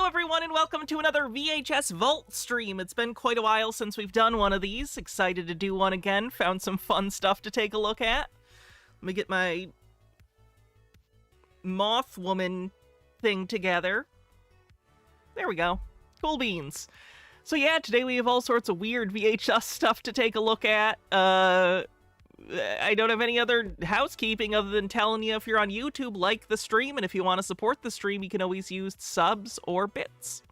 everyone, and welcome to another VHS Vault stream. It's been quite a while since we've done one of these. Excited to do one again. Found some fun stuff to take a look at. Let me get my moth woman thing together. There we go. Cool beans. So yeah, today we have all sorts of weird VHS stuff to take a look at. I don't have any other housekeeping other than telling you, if you're on YouTube, like the stream, and if you want to support the stream, you can always use subs or bits.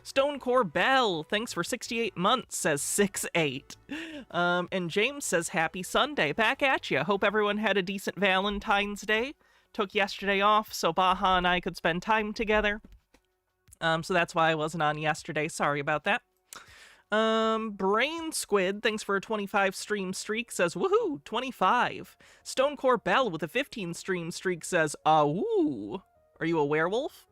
Stonecore Bell, thanks for 68 months, says 6-8. And James says, happy Sunday. Back at you. Hope everyone had a decent Valentine's Day. Took yesterday off so Baja and I could spend time together. So that's why I wasn't on yesterday. Sorry about that. Brain Squid, thanks for a 25 stream streak, says, woohoo, 25. Stonecore Bell with a 15 stream streak says, awoo. Are you a werewolf?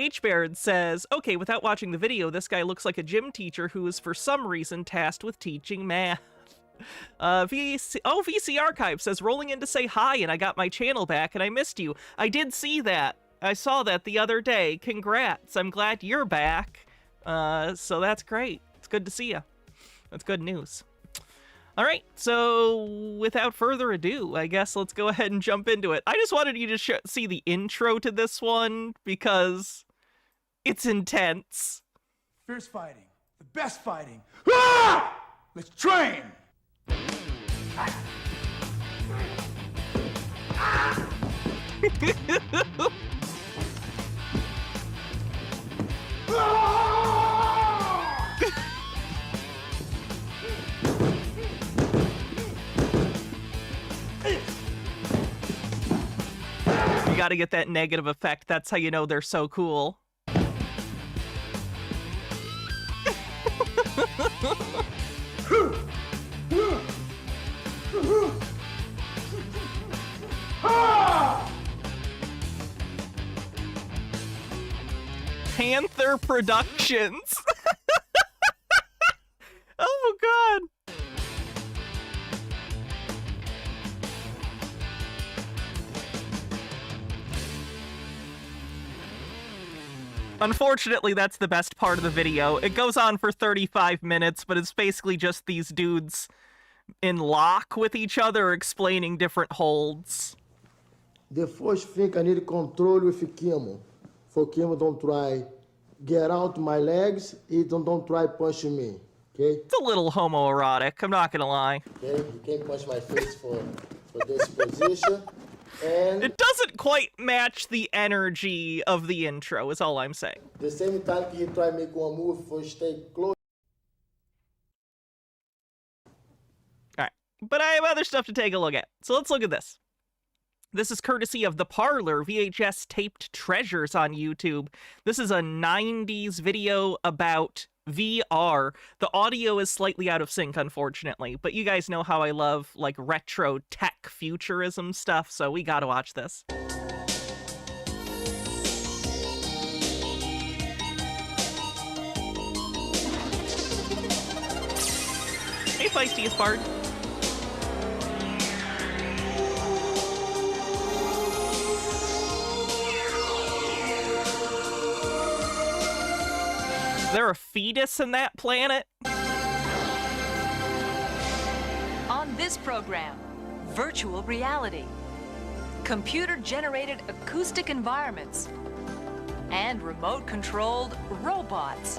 H-Baird says, okay, without watching the video, this guy looks like a gym teacher who is for some reason tasked with teaching math. VC Archive says, rolling in to say hi, and I got my channel back, and I missed you. I did see that. I saw that the other day. Congrats. I'm glad you're back. So that's great. Good to see you. That's good news. All right, so without further ado, I guess let's go ahead and jump into it. I just wanted you to see the intro to this one because it's intense. Fierce fighting, the best fighting. Ah! Let's train. You gotta get that negative effect. That's how you know they're so cool. Panther Productions. Oh, God. Unfortunately, that's the best part of the video. It goes on for 35 minutes, but it's basically just these dudes in Loch with each other explaining different holds. The first thing I need control with Kimo. For Kimo don't try get out my legs, he don't try punching me, okay? It's a little homoerotic, I'm not gonna lie. Okay, you can't punch my face for this position. And it doesn't quite match the energy of the intro, is all I'm saying. The same time he try make one move for stay close. Alright, but I have other stuff to take a look at. So let's look at this. This is courtesy of The Parlor, VHS taped treasures on YouTube. This is a 90s video about VR. The audio is slightly out of sync, unfortunately, but you guys know how I love, like, retro tech futurism stuff, so we gotta watch this. Hey, Feistiest Bard. Is there a fetus in that planet? On this program, virtual reality, computer-generated acoustic environments, and remote-controlled robots.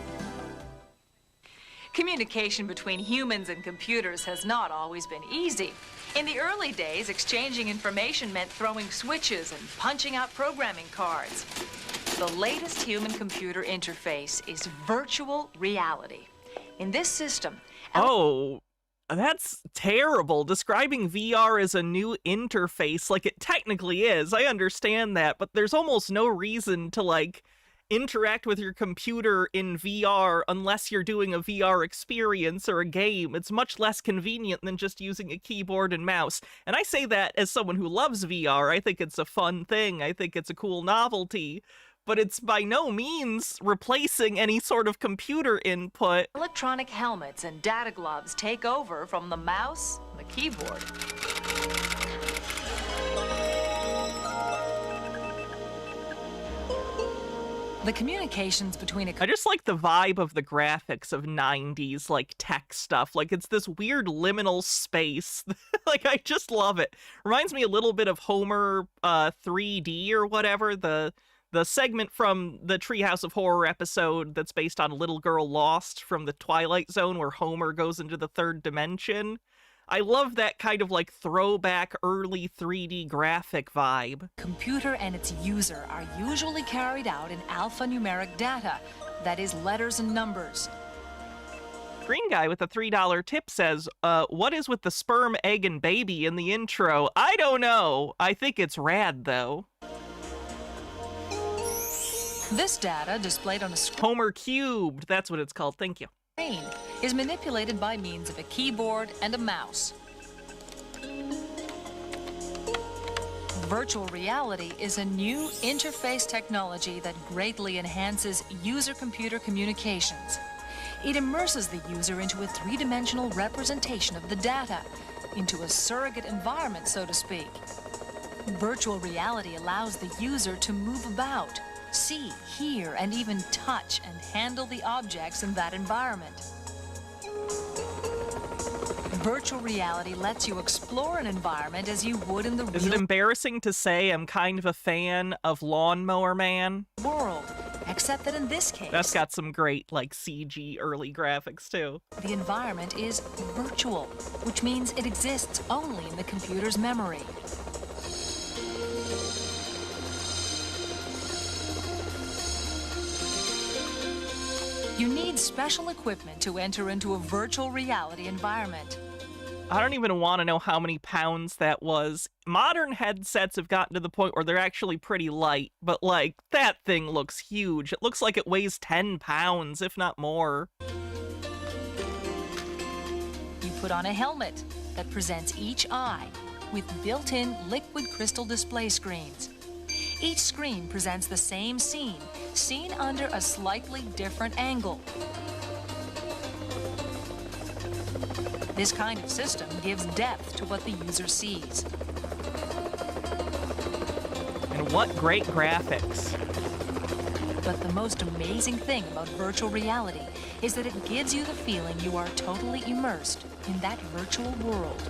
Communication between humans and computers has not always been easy. In the early days, exchanging information meant throwing switches and punching out programming cards. The latest human-computer interface is virtual reality. In this system... Oh, that's terrible. Describing VR as a new interface, like it technically is. I understand that, but there's almost no reason to, like, interact with your computer in VR unless you're doing a VR experience or a game. It's much less convenient than just using a keyboard and mouse. And I say that as someone who loves VR. I think it's a fun thing. I think it's a cool novelty. But it's by no means replacing any sort of computer input. Electronic helmets and data gloves take over from the mouse and the keyboard. The communications between a I just like the vibe of the graphics of 90s, like, tech stuff. Like, it's this weird liminal space. Like, I just love it. Reminds me a little bit of Homer 3D or whatever, the segment from the Treehouse of Horror episode that's based on Little Girl Lost from the Twilight Zone where Homer goes into the third dimension. I love that kind of like throwback early 3D graphic vibe. computer and its user are usually carried out in alphanumeric data, that is, letters and numbers. Green guy with a $3 tip says, what is with the sperm, egg, and baby in the intro? I don't know. I think it's rad, though. This data, displayed on a Homer cubed. That's what it's called. Thank you. screen, is manipulated by means of a keyboard and a mouse. Virtual reality is a new interface technology that greatly enhances user-computer communications. It immerses the user into a three-dimensional representation of the data, into a surrogate environment, so to speak. Virtual reality allows the user to move about, see, hear, and even touch and handle the objects in that environment. Virtual reality lets you explore an environment as you would in the Is it real embarrassing to say I'm kind of a fan of Lawnmower Man? world, except that in this case, That's got some great, like, CG early graphics, too. the environment is virtual, which means it exists only in the computer's memory. You need special equipment to enter into a virtual reality environment. I don't even want to know how many pounds that was. Modern headsets have gotten to the point where they're actually pretty light, but, like, that thing looks huge. It looks like it weighs 10 pounds, if not more. You put on a helmet that presents each eye with built-in liquid crystal display screens. Each screen presents the same scene, seen under a slightly different angle. This kind of system gives depth to what the user sees. And what great graphics. But the most amazing thing about virtual reality is that it gives you the feeling you are totally immersed in that virtual world.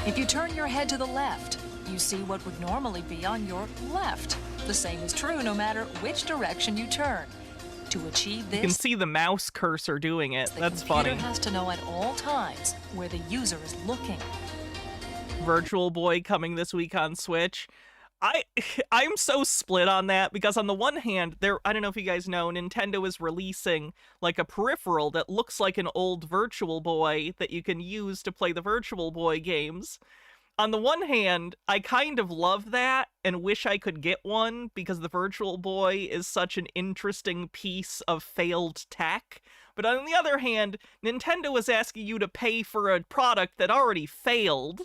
If you turn your head to the left, you see what would normally be on your left. The same is true no matter which direction you turn. To achieve You can this, see the mouse cursor doing it. the That's computer funny. has to know at all times where the user is looking. Virtual Boy coming this week on Switch. I'm so split on that because on the one hand, I don't know if you guys know, Nintendo is releasing like a peripheral that looks like an old Virtual Boy that you can use to play the Virtual Boy games. On the one hand, I kind of love that and wish I could get one because the Virtual Boy is such an interesting piece of failed tech. But on the other hand, Nintendo is asking you to pay for a product that already failed.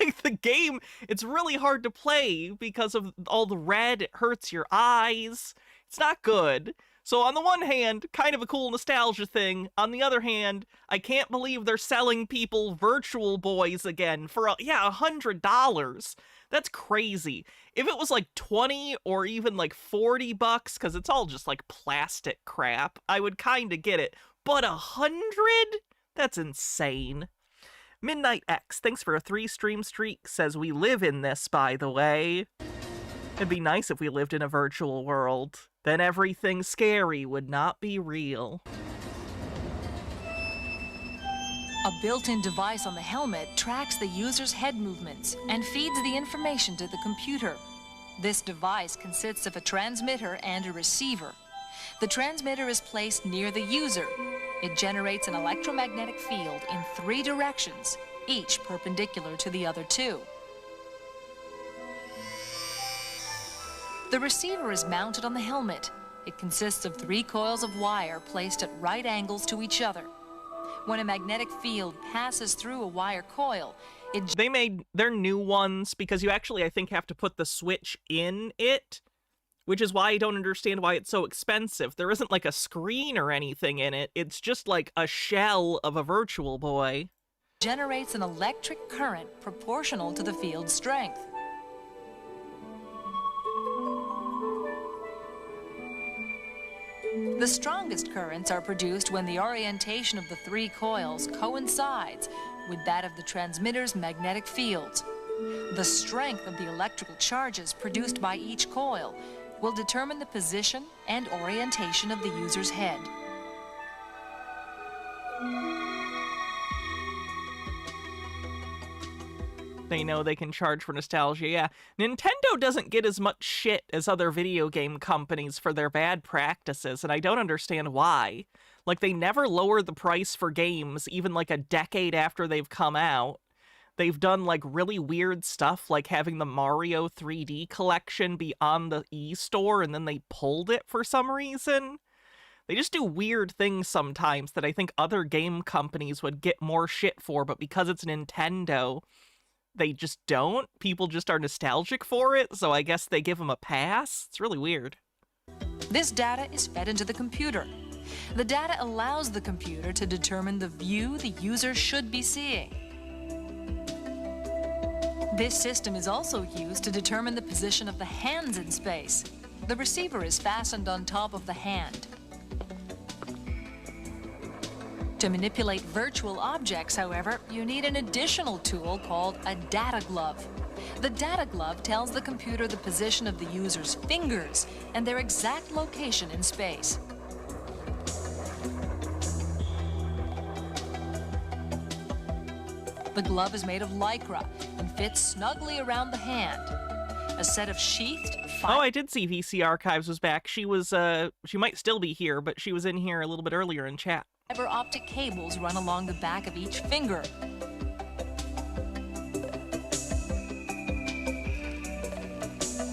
Like, the game, it's really hard to play because of all the red. It hurts your eyes. It's not good. So on the one hand, kind of a cool nostalgia thing. On the other hand, I can't believe they're selling people Virtual Boys again for, $100. That's crazy. If it was like 20 or even like $40, because it's all just like plastic crap, I would kind of get it. But 100? That's insane. Midnight X, thanks for a 3-stream streak, says we live in this, by the way. It'd be nice if we lived in a virtual world. Then everything scary would not be real. A built-in device on the helmet tracks the user's head movements and feeds the information to the computer. This device consists of a transmitter and a receiver. The transmitter is placed near the user. It generates an electromagnetic field in 3 directions, each perpendicular to the other 2. The receiver is mounted on the helmet. It consists of 3 coils of wire placed at right angles to each other. When a magnetic field passes through a wire coil, They made their new ones because you actually, I think, have to put the switch in it, which is why I don't understand why it's so expensive. There isn't like a screen or anything in it. It's just like a shell of a Virtual Boy. generates an electric current proportional to the field's strength. The strongest currents are produced when the orientation of the three coils coincides with that of the transmitter's magnetic fields. The strength of the electrical charges produced by each coil will determine the position and orientation of the user's head. They know they can charge for nostalgia. Yeah, Nintendo doesn't get as much shit as other video game companies for their bad practices, and I don't understand why. Like, they never lower the price for games, even like a decade after they've come out. They've done like really weird stuff, like having the Mario 3D collection be on the e-store, and then they pulled it for some reason. They just do weird things sometimes that I think other game companies would get more shit for, but because it's Nintendo, they just don't. People just are nostalgic for it, so I guess they give them a pass. It's really weird. This data is fed into the computer. The data allows the computer to determine the view the user should be seeing. This system is also used to determine the position of the hands in space. The receiver is fastened on top of the hand. To manipulate virtual objects, however, you need an additional tool called a data glove. The data glove tells the computer the position of the user's fingers and their exact location in space. The glove is made of Lycra and fits snugly around the hand. A set of sheathed... Oh, I did see VC Archives was back. She was, she might still be here, but she was in here a little bit earlier in chat. Fiber optic cables run along the back of each finger.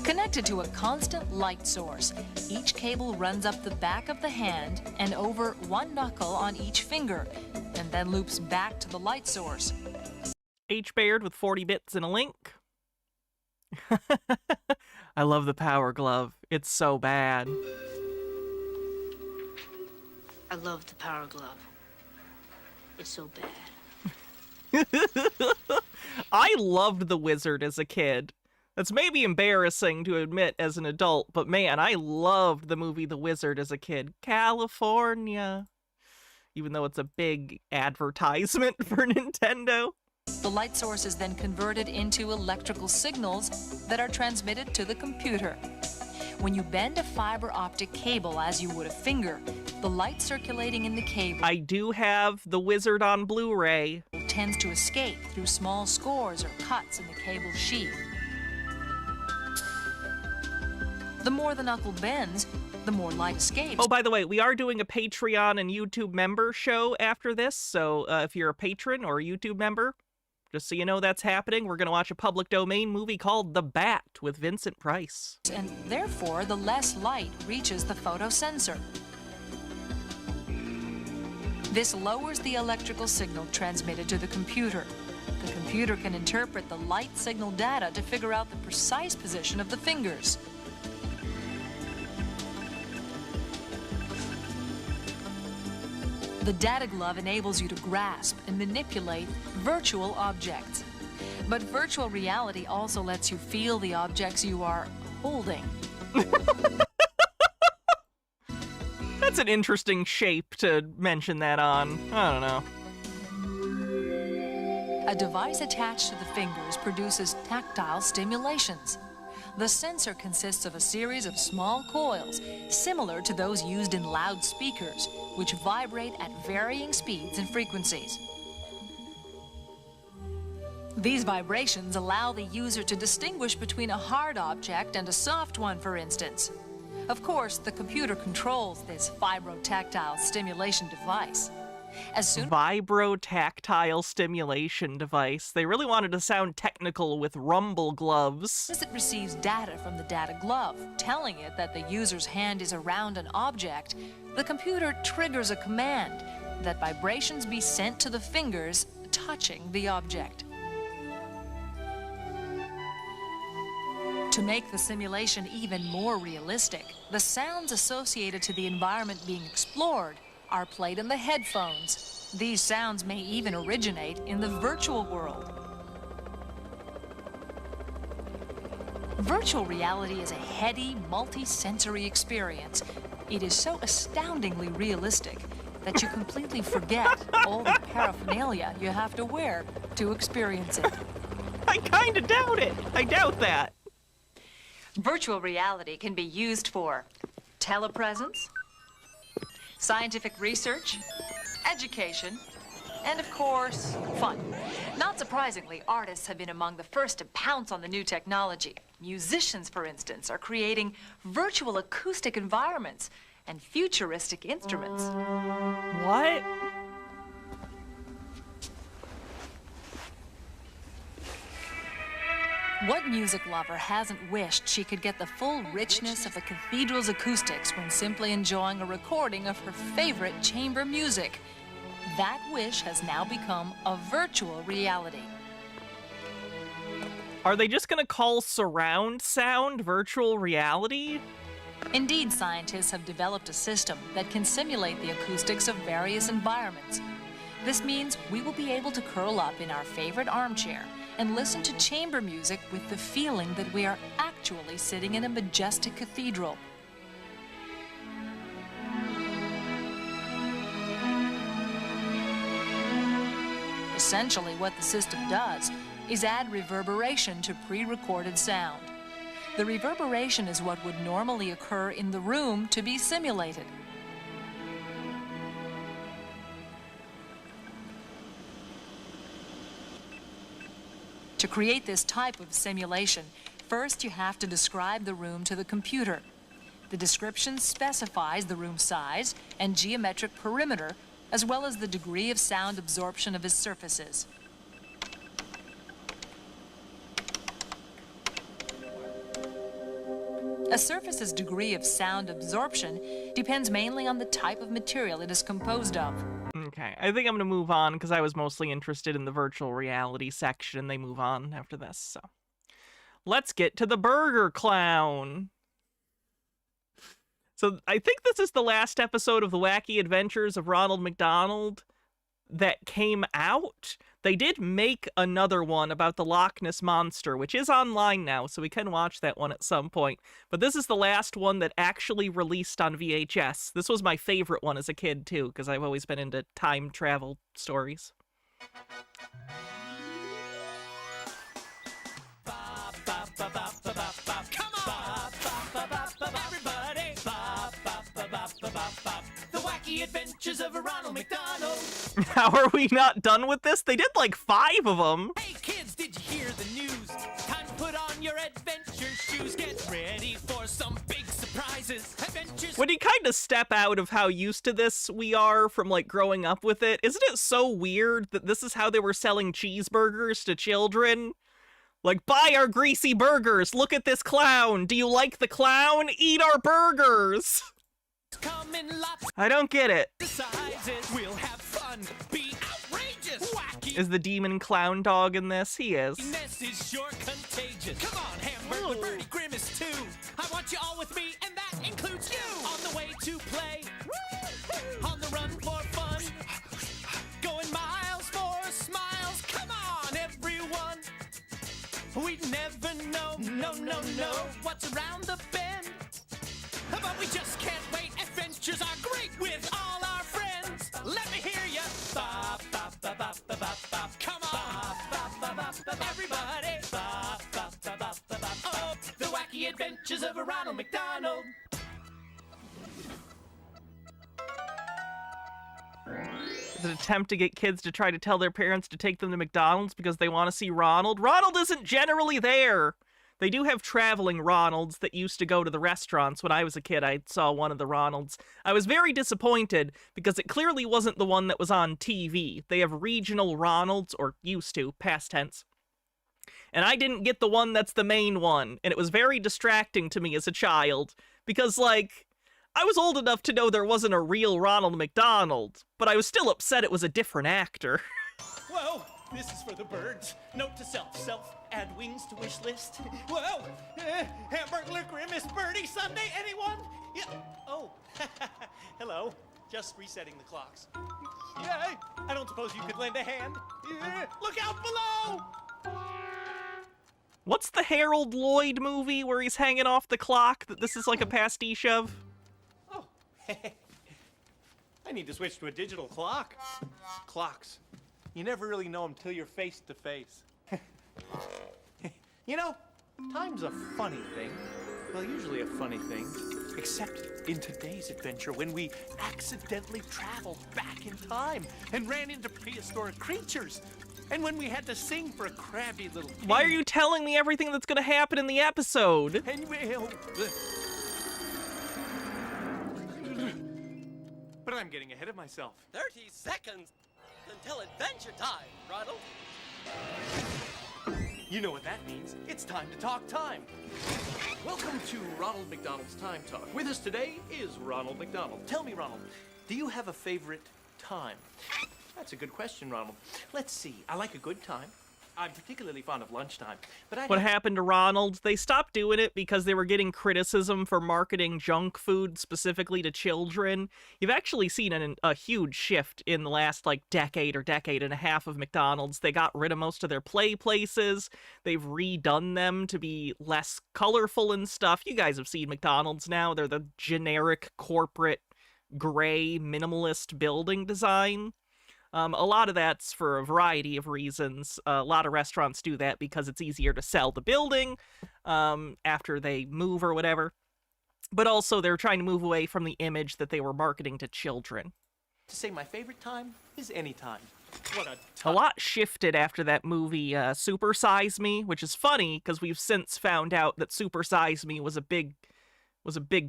Connected to a constant light source, each cable runs up the back of the hand and over one knuckle on each finger, and then loops back to the light source. H. Baird with 40 bits and a link. I love the Power Glove. It's so bad. I love the Power Glove. It's so bad. I loved The Wizard as a kid. That's maybe embarrassing to admit as an adult, but man, I loved the movie The Wizard as a kid. California. Even though it's a big advertisement for Nintendo. The light source is then converted into electrical signals that are transmitted to the computer. When you bend a fiber optic cable as you would a finger, the light circulating in the cable... I do have The Wizard on Blu-ray. ...tends to escape through small scores or cuts in the cable sheath. The more the knuckle bends, the more light escapes. Oh, by the way, we are doing a Patreon and YouTube member show after this, so if you're a patron or a YouTube member, just so you know that's happening, we're going to watch a public domain movie called The Bat with Vincent Price. And therefore, the less light reaches the photosensor. This lowers the electrical signal transmitted to the computer. The computer can interpret the light signal data to figure out the precise position of the fingers. The data glove enables you to grasp and manipulate virtual objects. But virtual reality also lets you feel the objects you are holding. That's an interesting shape to mention that on. I don't know. A device attached to the fingers produces tactile stimulations. The sensor consists of a series of small coils, similar to those used in loudspeakers, which vibrate at varying speeds and frequencies. These vibrations allow the user to distinguish between a hard object and a soft one, for instance. Of course, the computer controls this vibrotactile stimulation device. Vibrotactile stimulation device. They really wanted to sound technical with rumble gloves. As it receives data from the data glove, telling it that the user's hand is around an object, the computer triggers a command that vibrations be sent to the fingers touching the object. To make the simulation even more realistic, the sounds associated to the environment being explored are played in the headphones. These sounds may even originate in the virtual world. Virtual reality is a heady, multi-sensory experience It is so astoundingly realistic that you completely forget all the paraphernalia you have to wear to experience it. I kind of doubt it. I doubt that. Virtual reality can be used for telepresence, scientific research, education, and of course, fun. Not surprisingly, artists have been among the first to pounce on the new technology. Musicians, for instance, are creating virtual acoustic environments and futuristic instruments. What? What music lover hasn't wished she could get the full richness of a cathedral's acoustics when simply enjoying a recording of her favorite chamber music? That wish has now become a virtual reality. Are they just gonna call surround sound virtual reality? Indeed, scientists have developed a system that can simulate the acoustics of various environments. This means we will be able to curl up in our favorite armchair and listen to chamber music with the feeling that we are actually sitting in a majestic cathedral. Essentially, what the system does is add reverberation to pre-recorded sound. The reverberation is what would normally occur in the room to be simulated. To create this type of simulation, first you have to describe the room to the computer. The description specifies the room size and geometric perimeter, as well as the degree of sound absorption of its surfaces. A surface's degree of sound absorption depends mainly on the type of material it is composed of. Okay, I think I'm gonna move on because I was mostly interested in the virtual reality section. They move on after this, so. Let's get to the Burger Clown. So I think this is the last episode of the Wacky Adventures of Ronald McDonald that came out. They did make another one about the Loch Ness Monster, which is online now, so we can watch that one at some point. But this is the last one that actually released on VHS. This was my favorite one as a kid, too, because I've always been into time travel stories. The Wacky Adventures of Ronald McDonald. How are we not done with this? They did like 5 of them. Hey kids, did you hear the news? Time to put on your adventure shoes. Get ready for some big surprises. Adventures. When you kind of step out of how used to this we are from like growing up with it, isn't it so weird that this is how they were selling cheeseburgers to children? Like, buy our greasy burgers. Look at this clown. Do you like the clown? Eat our burgers. Come in lots I don't get it. of sizes. We'll have fun. Be outrageous. Wacky. Is the demon clown dog in this? He is. This is sure contagious. Come on, Hamburger, Birdie, Grimace too. I want you all with me, and that includes you. On the way to play. On the run for fun. Going miles for smiles. Come on, everyone. We never know, no, what's around the bend. But we just can't wait. Adventures are great with all our friends. Let me hear ya. Bop, bop, bop, bop, bop, bop, bop. Come on. Bop, bop, bop, bop, bop. Everybody. Bop, bop, bop, bop, bop, bop. Oh, the Wacky Adventures of Ronald McDonald. It's an attempt to get kids to try to tell their parents to take them to McDonald's because they want to see Ronald. Ronald isn't generally there. They do have traveling Ronalds that used to go to the restaurants. When I was a kid, I saw one of the Ronalds. I was very disappointed because it clearly wasn't the one that was on TV. They have regional Ronalds, or used to, past tense. And I didn't get the one that's the main one. And it was very distracting to me as a child. Because, like, I was old enough to know there wasn't a real Ronald McDonald. But I was still upset it was a different actor. Whoa, this is for the birds. Note to self, add wings to wish list. Whoa, Hamburger, Grimace, Birdie, Sunday, anyone? Yeah. Oh, hello. Just resetting the clocks. Yeah, I don't suppose you could lend a hand? Yeah. Look out below! What's the Harold Lloyd movie where he's hanging off the clock that this is like a pastiche of? Oh, I need to switch to a digital clock. Clocks. You never really know them till you're face to face. You know, time's a funny thing. Well, usually a funny thing. Except in today's adventure when we accidentally traveled back in time and ran into prehistoric creatures. And when we had to sing for a crabby little king. Why are you telling me everything that's gonna happen in the episode? And but I'm getting ahead of myself. 30 seconds until adventure time, Ronald. You know what that means. It's time to talk time. Welcome to Ronald McDonald's Time Talk. With us today is Ronald McDonald. Tell me, Ronald, do you have a favorite time? That's a good question, Ronald. Let's see. I like a good time. I'm particularly fond of lunchtime. But What happened to Ronald? They stopped doing it because they were getting criticism for marketing junk food specifically to children. You've actually seen a huge shift in the last, decade or decade and a half of McDonald's. They got rid of most of their play places. They've redone them to be less colorful and stuff. You guys have seen McDonald's now. They're the generic corporate gray minimalist building design. A lot of that's for a variety of reasons. A lot of restaurants do that because it's easier to sell the building after they move or whatever. But also they're trying to move away from the image that they were marketing to children. To say my favorite time is any time. What a lot shifted after that movie Super Size Me, which is funny because we've since found out that Super Size Me was a big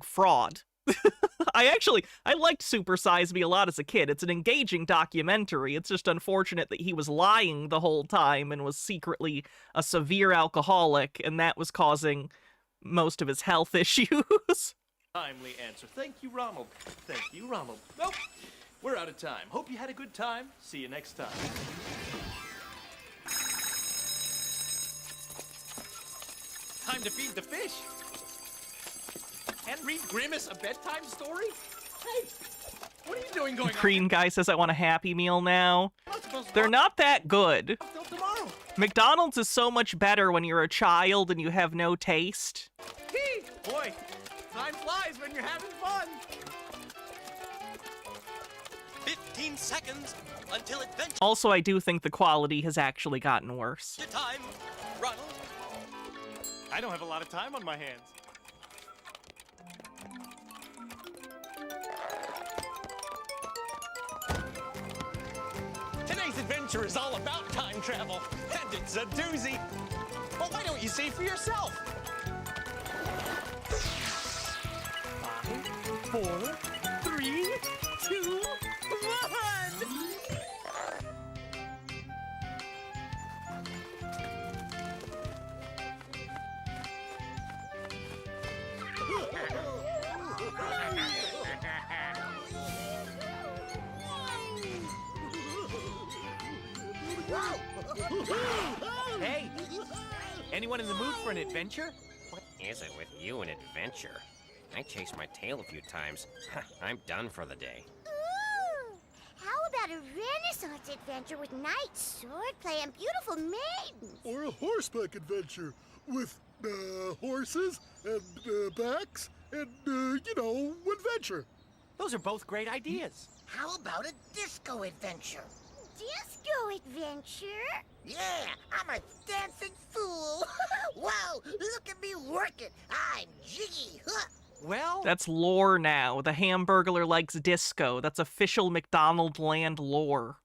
fraud. I liked Super Size Me a lot as a kid. It's an engaging documentary. It's just unfortunate that he was lying the whole time and was secretly a severe alcoholic, and that was causing most of his health issues. Timely answer. Thank you, Ronald. Thank you, Ronald. Nope. We're out of time. Hope you had a good time. See you next time. Time to feed the fish. And read Grimace a bedtime story? Hey, what are you doing going on? Green guy says I want a Happy Meal now. They're not that good. Till tomorrow. McDonald's is so much better when you're a child and you have no taste. Hey, boy, time flies when you're having fun. 15 seconds until adventure Also, I do think the quality has actually gotten worse. time, Ronald. I don't have a lot of time on my hands. Today's adventure is all about time travel, and it's a doozy. Well, why don't you see for yourself? 5, 4, 3, 2, 1. Hey, anyone in the mood for an adventure? What is it with you and adventure? I chased my tail a few times. I'm done for the day. Ooh, how about a Renaissance adventure with knights, swordplay, and beautiful maidens? Or a horseback adventure with horses and backs and, adventure. Those are both great ideas. How about a disco adventure? Disco adventure? Yeah, I'm a dancing fool. Wow, look at me working. I'm jiggy. Huh. Well, That's lore now. The Hamburglar likes disco. That's official McDonald land lore.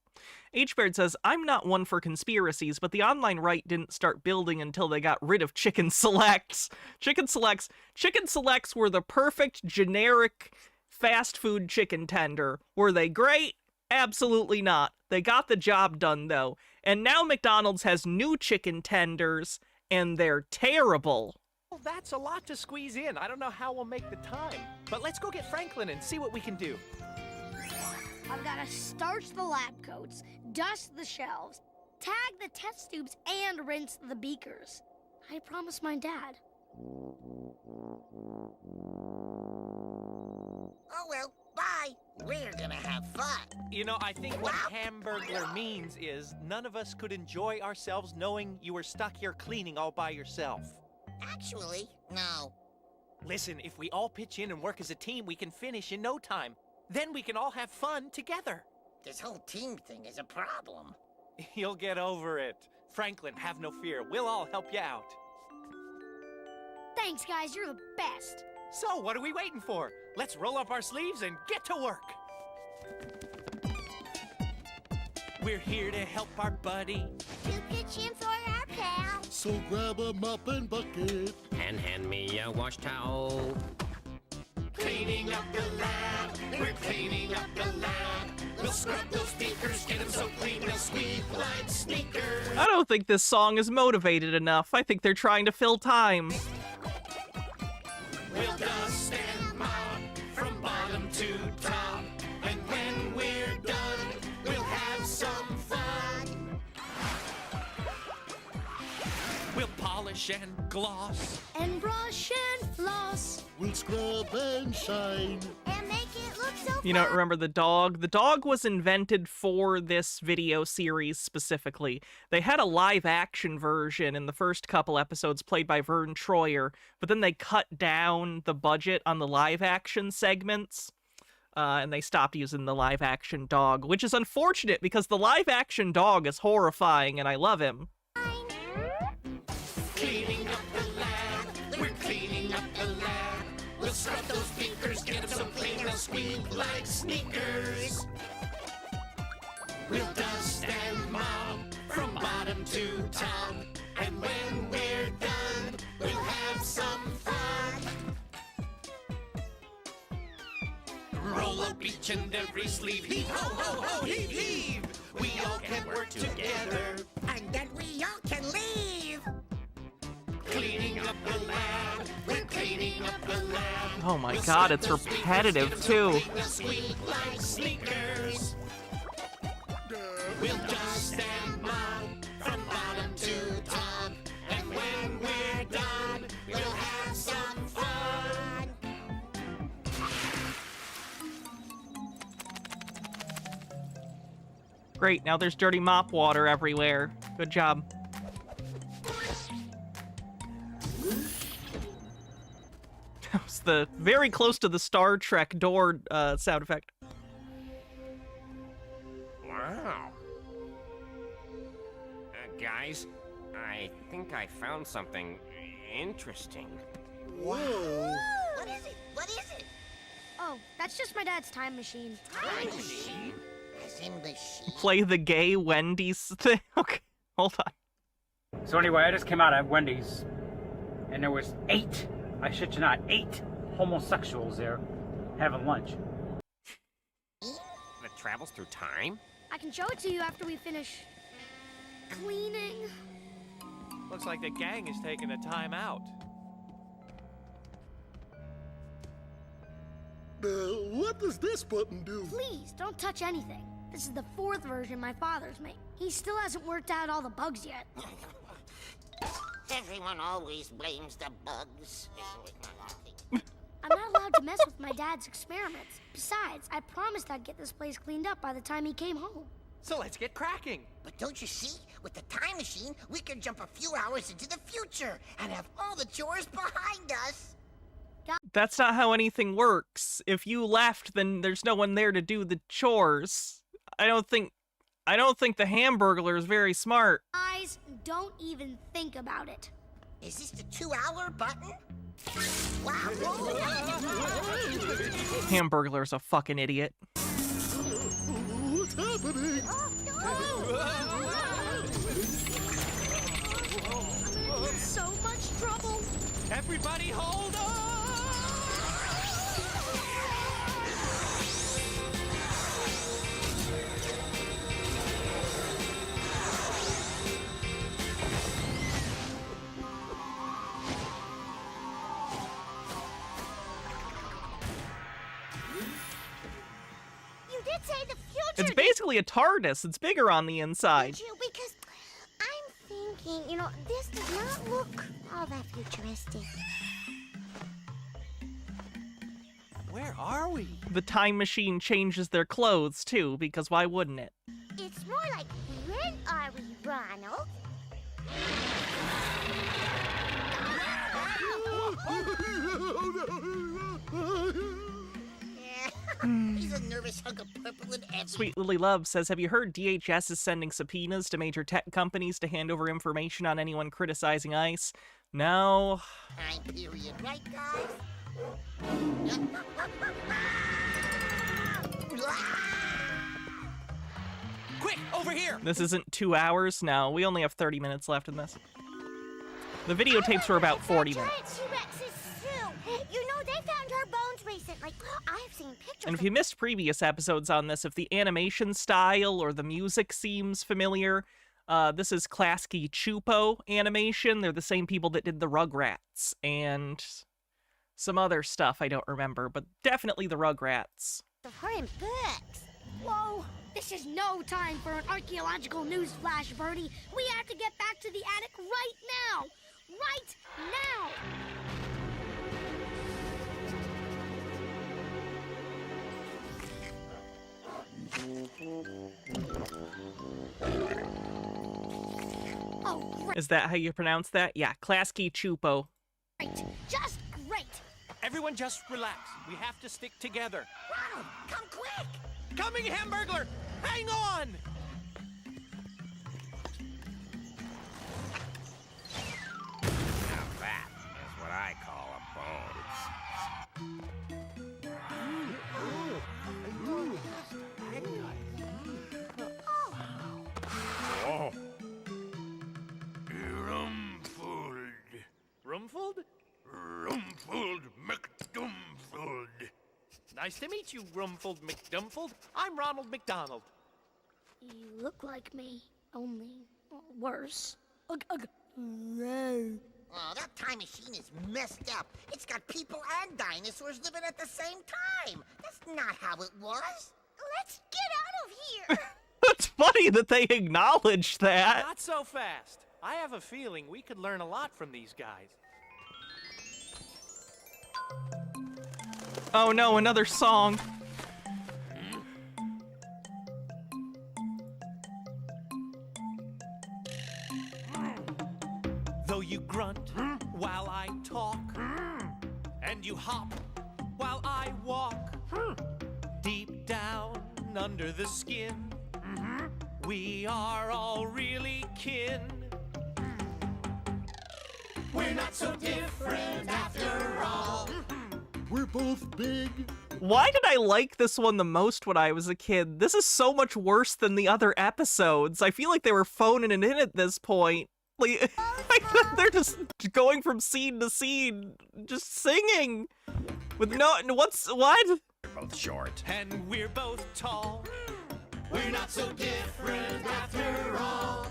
H-Beard says, I'm not one for conspiracies, but the online right didn't start building until they got rid of chicken selects. Chicken selects were the perfect generic fast food chicken tender. Were they great? Absolutely not. They got the job done, though. And now McDonald's has new chicken tenders, and they're terrible. well, that's a lot to squeeze in. I don't know how we'll make the time. But let's go get Franklin and see what we can do. I've got to starch the lab coats, dust the shelves, tag the test tubes, and rinse the beakers. I promised my dad. Oh, well, bye. We're gonna have fun. You know, I think what Hamburglar means is none of us could enjoy ourselves knowing you were stuck here cleaning all by yourself. Actually, no. Listen, if we all pitch in and work as a team, we can finish in no time. Then we can all have fun together. This whole team thing is a problem. You'll get over it. Franklin, have no fear. We'll all help you out. Thanks, guys. You're the best. So, what are we waiting for? Let's roll up our sleeves and get to work. We're here to help our buddy. To pitch in for our pal. So grab a mop and bucket. And hand me a wash towel. Cleaning up the lab, we're cleaning up the lab. We'll scrub those speakers, get them so clean they'll squeak like sneakers. I don't think this song is motivated enough. I think they're trying to fill time. We'll dust and mop from bottom to top. And when we're done, we'll have some fun. We'll polish and gloss. And brush and floss. We'll scrub and shine. And make it look so You don't remember the dog? The dog was invented for this video series specifically. They had a live-action version in the first couple episodes played by Vern Troyer, but then they cut down the budget on the live-action segments, and they stopped using the live-action dog, which is unfortunate because the live-action dog is horrifying and I love him. Cleaning up the lab, we're cleaning up the lab. We'll scrub those speakers, get them so clean they'll squeak like sneakers. We'll dust and mop from bottom to top. And when we're done, we'll have some fun. Roll up each and every sleeve, heave, ho, ho, ho, heave, heave. We all can work together. And then we all can leave. Cleaning up the lab, we're cleaning up the lab. Oh my god, it's repetitive too. Squeak like sneakers. We'll dust and mop from bottom to top. And when we're done, we'll have some fun. Great, now there's dirty mop water everywhere. Good job. That was very close to the Star Trek door sound effect. Wow. Guys, I think I found something interesting. Whoa. What is it? What is it? Oh, that's just my dad's time machine. Time machine? As in the sheep? Play the gay Wendy's thing. Okay, hold on. So anyway, I just came out at Wendy's, and there was 8, I shit you not, 8 homosexuals there having lunch. That travels through time? I can show it to you after we finish cleaning. Looks like the gang is taking a time out. What does this button do? Please, don't touch anything. This is the 4th version my father's made. He still hasn't worked out all the bugs yet. Everyone always blames the bugs. I'm not allowed to mess with my dad's experiments. Besides, I promised I'd get this place cleaned up by the time he came home. So let's get cracking. But don't you see? With the time machine, we can jump a few hours into the future and have all the chores behind us. That's not how anything works. If you left, then there's no one there to do the chores. I don't think the Hamburglar is very smart. Guys, don't even think about it. Is this the 2-hour button? Wow. Hamburglar's a fucking idiot. What's happening? I'm in so much trouble. Everybody hold on! You did say the future. It's basically a TARDIS. It's bigger on the inside. Did you? Because I'm thinking, this does not look all that futuristic. Where are we? The time machine changes their clothes, too, because why wouldn't it? It's more like, when are we, Ronald? He's a nervous hunk of purple and everything. Sweet Lily Love says, have you heard DHS is sending subpoenas to major tech companies to hand over information on anyone criticizing ICE? No. Time period, right, guys? Quick, over here! This isn't 2 hours? No, we only have 30 minutes left in this. The videotapes were about 40 minutes. You know, they found her bones recently. I've seen pictures. And if you missed previous episodes on this, if the animation style or the music seems familiar, this is Klasky Chupo animation. They're the same people that did the Rugrats and some other stuff I don't remember, but definitely the Rugrats. Of her in books. Whoa, this is no time for an archaeological news flash, Birdie. We have to get back to the attic right now. Right now. Oh, great. Is that how you pronounce that? Yeah, Klasky Chupo. Great. Just great. Everyone just relax. We have to stick together. Ronald, come quick! Coming, Hamburglar! Hang on! Now that is what I call a bone. Oh. Rumfold? Rumfold McDumfold. Nice to meet you, Rumfold McDumfold. I'm Ronald McDonald. You look like me, only worse. Ugh, ugh. Oh, that time machine is messed up. It's got people and dinosaurs living at the same time. That's not how it was. Let's get out of here. It's funny that they acknowledged that. Not so fast. I have a feeling we could learn a lot from these guys. Oh no, another song. Though you grunt while I talk, and you hop while I walk, deep down under the skin, we are all really kin. We're not so different after all. We're both big. Why did I like this one the most when I was a kid? This is so much worse than the other episodes. I feel like they were phoning it in at this point. Like, they're just going from scene to scene, just singing. With no, what? We're both short. And we're both tall. We're not so different after all.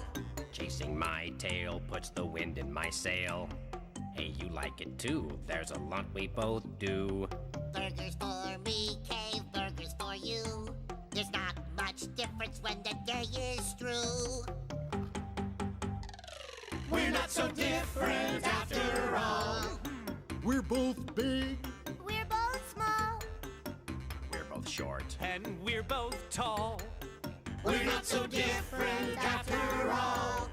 Chasing my tail puts the wind in my sail. Hey, you like it too. There's a lot we both do. Burgers for me, cave burgers for you. There's not much difference when the day is through. We're not so different after all. We're both big. We're both small. We're both short. And we're both tall. We're not so different after all.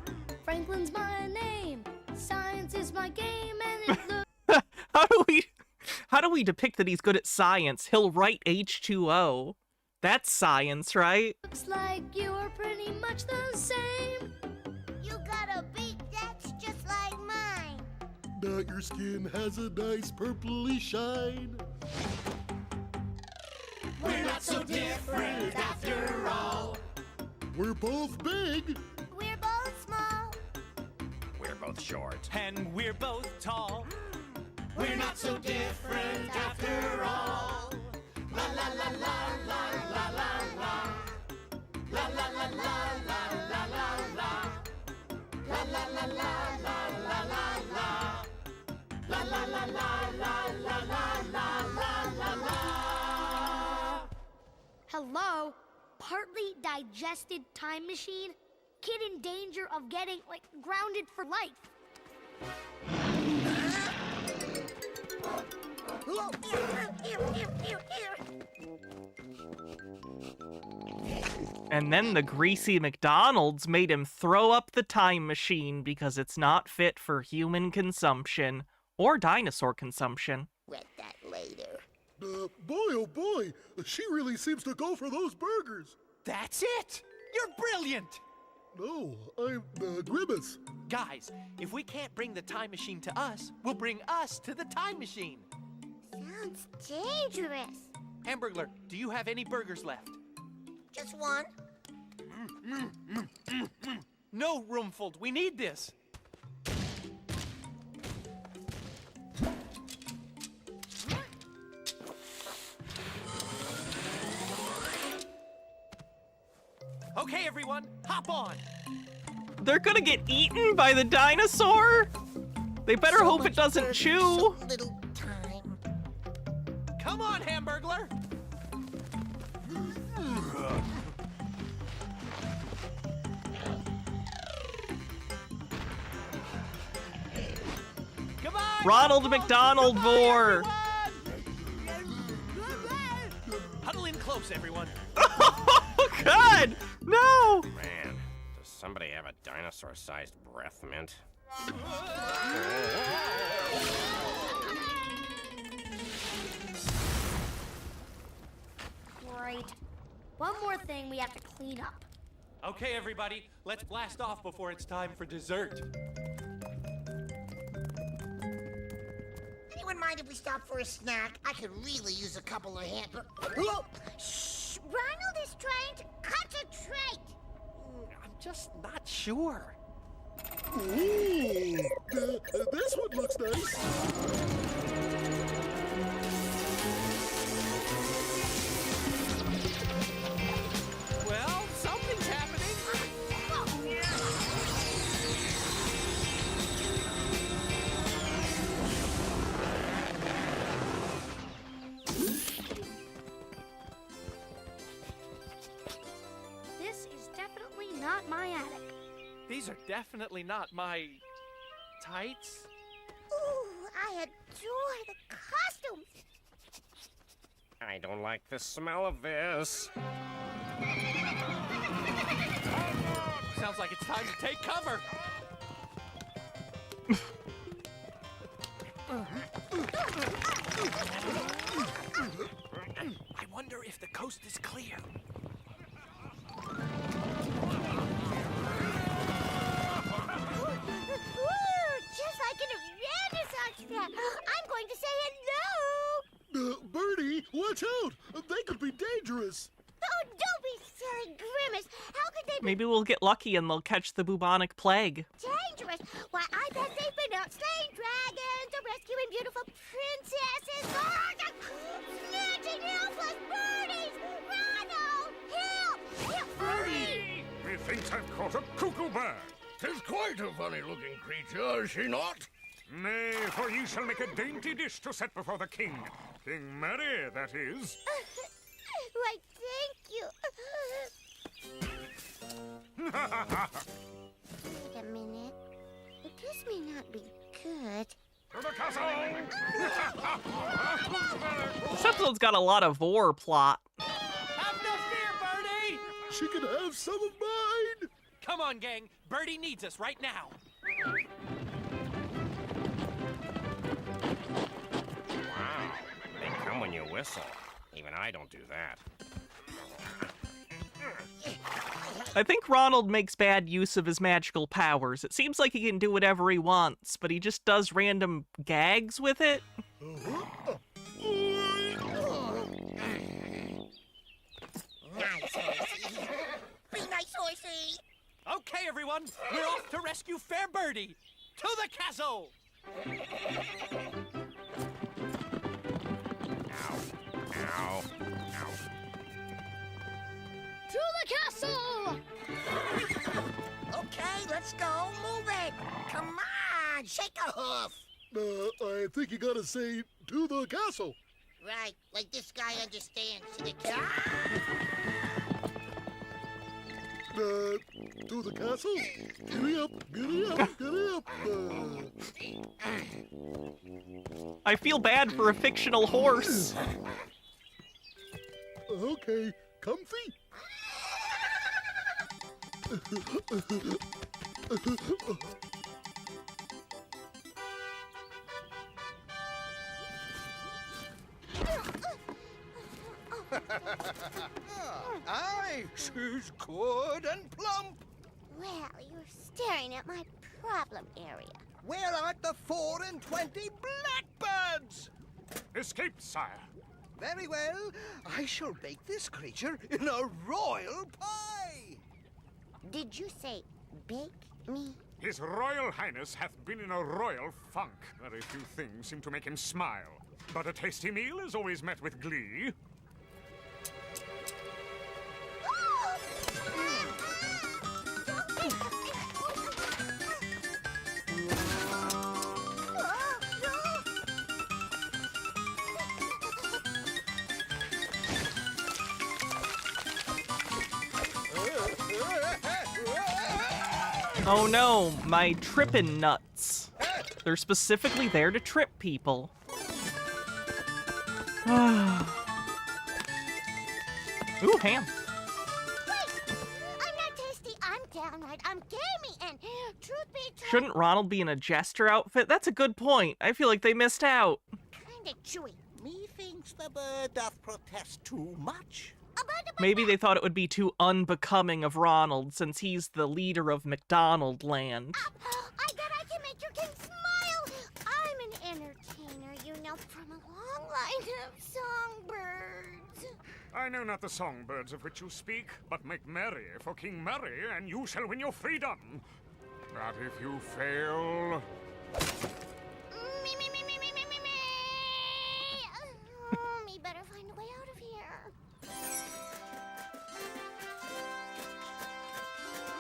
Franklin's my name. Science is my game, and it looks. How do we depict that he's good at science? He'll write H2O. That's science, right? Looks like you are pretty much the same. You got a beak that's just like mine. Now your skin has a nice purpley shine. We're not so different after all. We're both big. We're both small. We're both short. And we're both tall. We're not so different after all. La la la la la la la la. La la la la la la la la. La la la la la la la la. La la la la la la la la la. Hello? Partly digested time machine? Kid in danger of getting, like, grounded for life. And then the greasy McDonald's made him throw up the time machine because it's not fit for human consumption. Or dinosaur consumption. Read that later. Boy, oh boy, she really seems to go for those burgers. That's it! You're brilliant! No, I'm Grimace. Guys, if we can't bring the time machine to us, we'll bring us to the time machine. Sounds dangerous. Hamburglar, do you have any burgers left? Just one. No, Roomfold, we need this. Okay, everyone, hop on. They're gonna get eaten by the dinosaur? They better hope it doesn't chew. Little time. Come on, Hamburglar. Goodbye. Ronald McDonald Vor. Huddle in close, everyone. Oh, God! No! Man, does somebody have a dinosaur-sized breath mint? Great. One more thing we have to clean up. Okay, everybody, let's blast off before it's time for dessert. Anyone mind if we stop for a snack? I could really use a couple of hand. Shh! Ronald is trying to concentrate. I'm just not sure. Ooh, this one looks nice. Well, something's happening. This is definitely not my attic. These are definitely not my tights. Ooh, I adore the costumes. I don't like the smell of this. Sounds like it's time to take cover. I wonder if the coast is clear. Ooh, just like in a Renaissance fair. I'm going to say hello. Bertie, watch out! They could be dangerous. Oh, don't be silly, Grimace. How could they be Maybe we'll get lucky and they'll catch the bubonic plague. dangerous? Why, I bet they've been out slaying dragons or rescuing beautiful princesses. Snatching helpless birdies. Ronald, help! Birdie! Methinks I've caught a cuckoo bird. 'Tis quite a funny-looking creature, is she not? Nay, for ye shall make a dainty dish to set before the king. King Mary, that is. Why, thank you. Wait a minute. This may not be good. To the castle! This episode's got a lot of vor plot. Have no fear, Birdie! She can have some of mine. Come on, gang. Birdie needs us right now. Wow, they come when you whistle. Even I don't do that. I think Ronald makes bad use of his magical powers. It seems like he can do whatever he wants, but he just does random gags with it. Nice, horsey. Be nice, horsey. Okay, everyone, we're off to rescue Fair Birdie. To the castle! Ow. To the castle! Okay, let's go. Move it. Come on, shake a hoof. I think you gotta say, to the castle. Right, like this guy understands. To the car. To the castle? Giddy up, giddy up, giddy up. I feel bad for a fictional horse. Okay, comfy. Aye, she's good and plump. Well, you're staring at my problem area. Where aren't the 4 and 20 blackbirds? Escape, sire. Very well. I shall bake this creature in a royal pie. Did you say bake me? His Royal Highness hath been in a royal funk. Very few things seem to make him smile. But a tasty meal is always met with glee. Oh no, my trippin' nuts. They're specifically there to trip people. Ooh, ham. Wait! I'm not tasty, I'm downright. I'm gamey, and truth be told... Shouldn't Ronald be in a jester outfit? That's a good point. I feel like they missed out. Kinda chewy. Methinks the bird doth protest too much. Maybe they thought it would be too unbecoming of Ronald since he's the leader of McDonald Land. I bet I can make your king smile. I'm an entertainer, you know, from a long line of songbirds. I know not the songbirds of which you speak, but make merry for King Murray, and you shall win your freedom. But if you fail... Me better find a way out of here.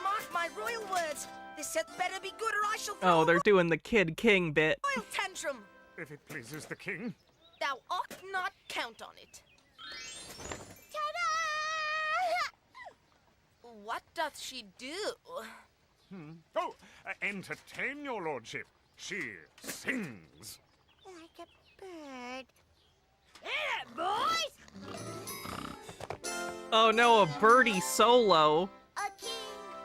Mark my royal words. This set better be good or I shall throw Oh, they're doing the Kid King bit. royal tantrum. If it pleases the king. Thou ought not count on it. Ta-da! What doth she do? Oh, entertain your lordship. She sings. Like a bird. Yeah, boys! Oh no, a birdie solo. A king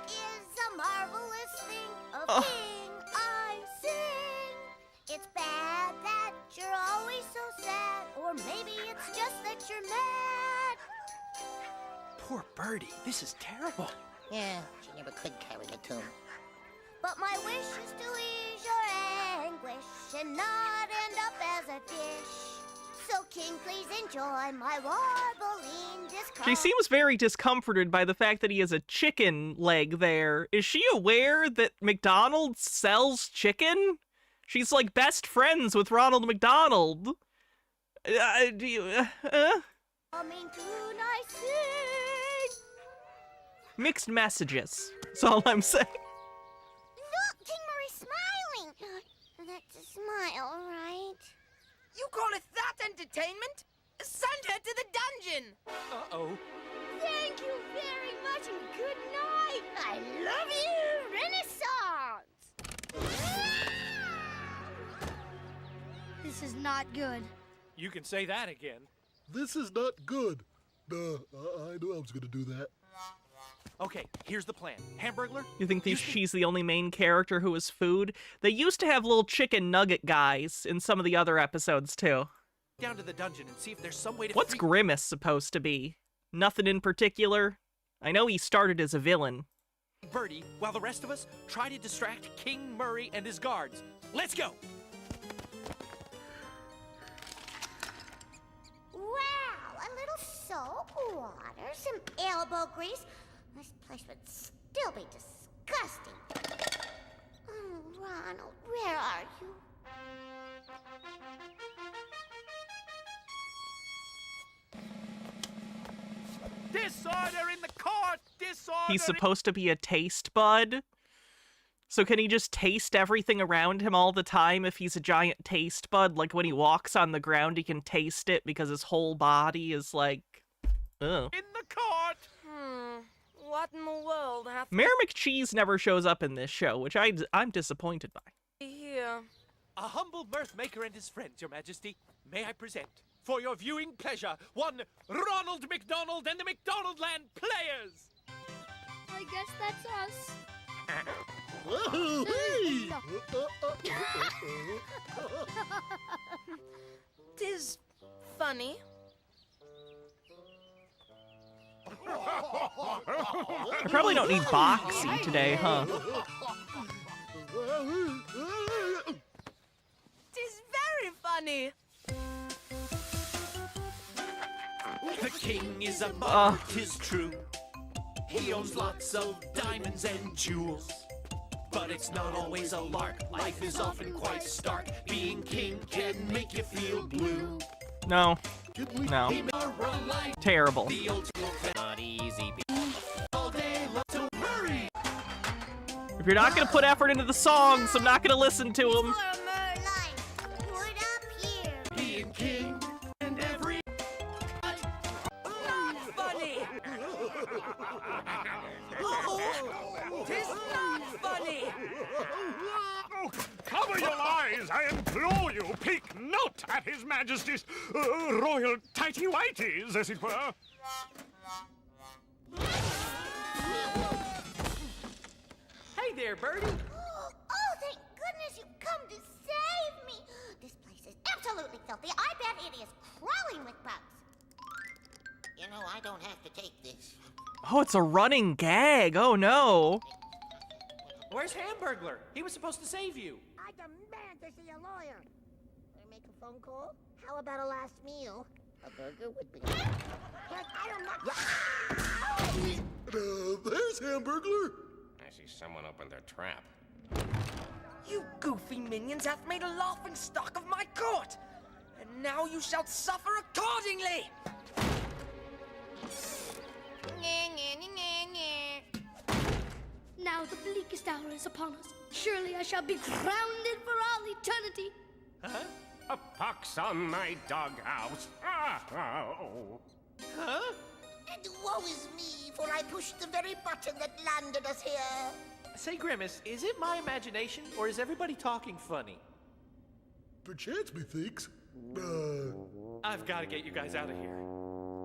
is a marvelous thing. A king I sing. It's bad that you're always so sad. Or maybe it's just that you're mad. Poor Birdie, this is terrible. Yeah, she never could carry a tune. But my wish is to ease your anguish and not end up as a dish. So, King, please enjoy my warbling discomfort. She seems very discomforted by the fact that he has a chicken leg there. Is she aware that McDonald's sells chicken? She's like best friends with Ronald McDonald. I mean, too nice thing. Mixed messages. That's all I'm saying. Look, King Murray's smiling. That's a smile, right? You call it that entertainment? Send her to the dungeon! Uh-oh. Thank you very much and good night. I love you, Renaissance. This is not good. You can say that again. This is not good. Duh, I knew I was gonna do that. Okay, here's the plan. Hamburglar? You think she's the only main character who is food? They used to have little chicken nugget guys in some of the other episodes, too. Down to the dungeon and see if there's some way to What's Grimace supposed to be? Nothing in particular? I know he started as a villain. Birdie, while the rest of us try to distract King Murray and his guards. Let's go! Wow, a little soap, water, some elbow grease. This place would still be disgusting. Oh, Ronald, where are you? Disorder in the court! Disorder! He's supposed to be a taste bud. So can he just taste everything around him all the time if he's a giant taste bud? Like when he walks on the ground, he can taste it because his whole body is like, ugh. In the court! What in the world hath Mayor McCheese never shows up in this show, which I'm disappointed by. here? A humble mirth maker and his friends, Your Majesty. May I present, for your viewing pleasure, one Ronald McDonald and the McDonaldland Players! I guess that's us. Tis funny. I probably don't need Boxy today, huh? Tis very funny. The king is a monarch, 'tis true. He owns lots of diamonds and jewels. But it's not always a lark. Life is often quite stark. Being king can make you feel blue. No. No. Terrible. Not easy. If you're not gonna put effort into the songs, I'm not gonna listen to them. Being king and every Not funny. Tis not funny. Cover your eyes, I implore you. Peek not at His Majesty's royal tighty-whities, as it were. Hey there, Birdie. Oh, thank goodness you've come to save me. This place is absolutely filthy. I bet it is crawling with bugs. You know, I don't have to take this. Oh, it's a running gag. Oh no. Where's Hamburglar? He was supposed to save you. I demand to see a lawyer. Wanna make a phone call? How about a last meal? A burger would be. But I don't know. There's Hamburglar. I see someone opened their trap. You goofy minions have made a laughing stock of my court, and now you shall suffer accordingly. Now the bleakest hour is upon us. Surely I shall be grounded for all eternity. Huh? A pox on my doghouse. Oh. Huh? And woe is me, for I pushed the very button that landed us here. Say, Grimace, is it my imagination, or is everybody talking funny? Perchance methinks. I've got to get you guys out of here.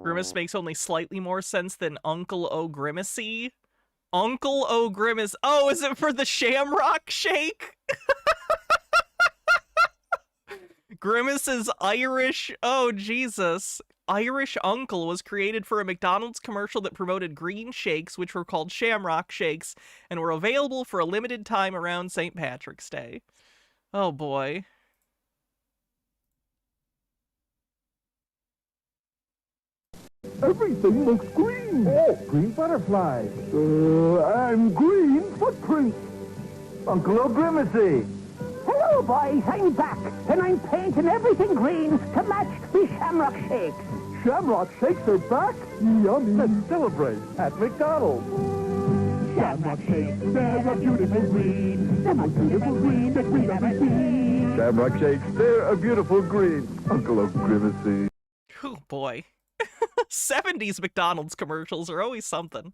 Grimace makes only slightly more sense than Uncle O'Grimacy. Uncle O'Grimace. Oh, is it for the Shamrock Shake? Grimace's Irish. Oh, Jesus. Irish Uncle was created for a McDonald's commercial that promoted green shakes, which were called Shamrock Shakes, and were available for a limited time around St. Patrick's Day. Oh, boy. Everything looks green. Oh, green butterflies. And green footprints. Uncle O'Grimacy. Hello, boys. I'm back, and I'm painting everything green to match the Shamrock Shakes. Shamrock Shakes are back? Yummy. Let's celebrate at McDonald's. Shamrock Shakes, they're a beautiful green. The most beautiful green that we've ever seen. Shamrock Shakes, they're a beautiful green. Uncle O'Grimacy. Oh, boy. 70s McDonald's commercials are always something.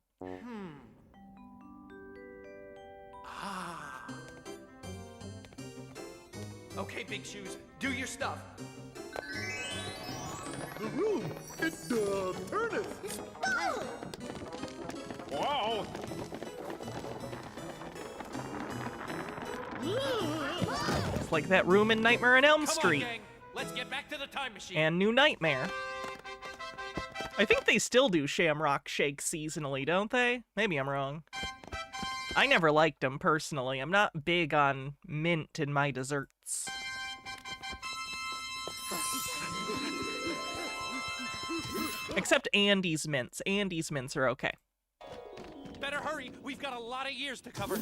Okay, Big Shoes, do your stuff. The room, it turneth. Wow. It's like that room in Nightmare on Elm Come Street. on, gang. Let's get back to the time machine. And New Nightmare. I think they still do Shamrock Shake seasonally, don't they? Maybe I'm wrong. I never liked them personally. I'm not big on mint in my desserts. Except Andy's mints. Andy's mints are okay. Better hurry. We've got a lot of years to cover.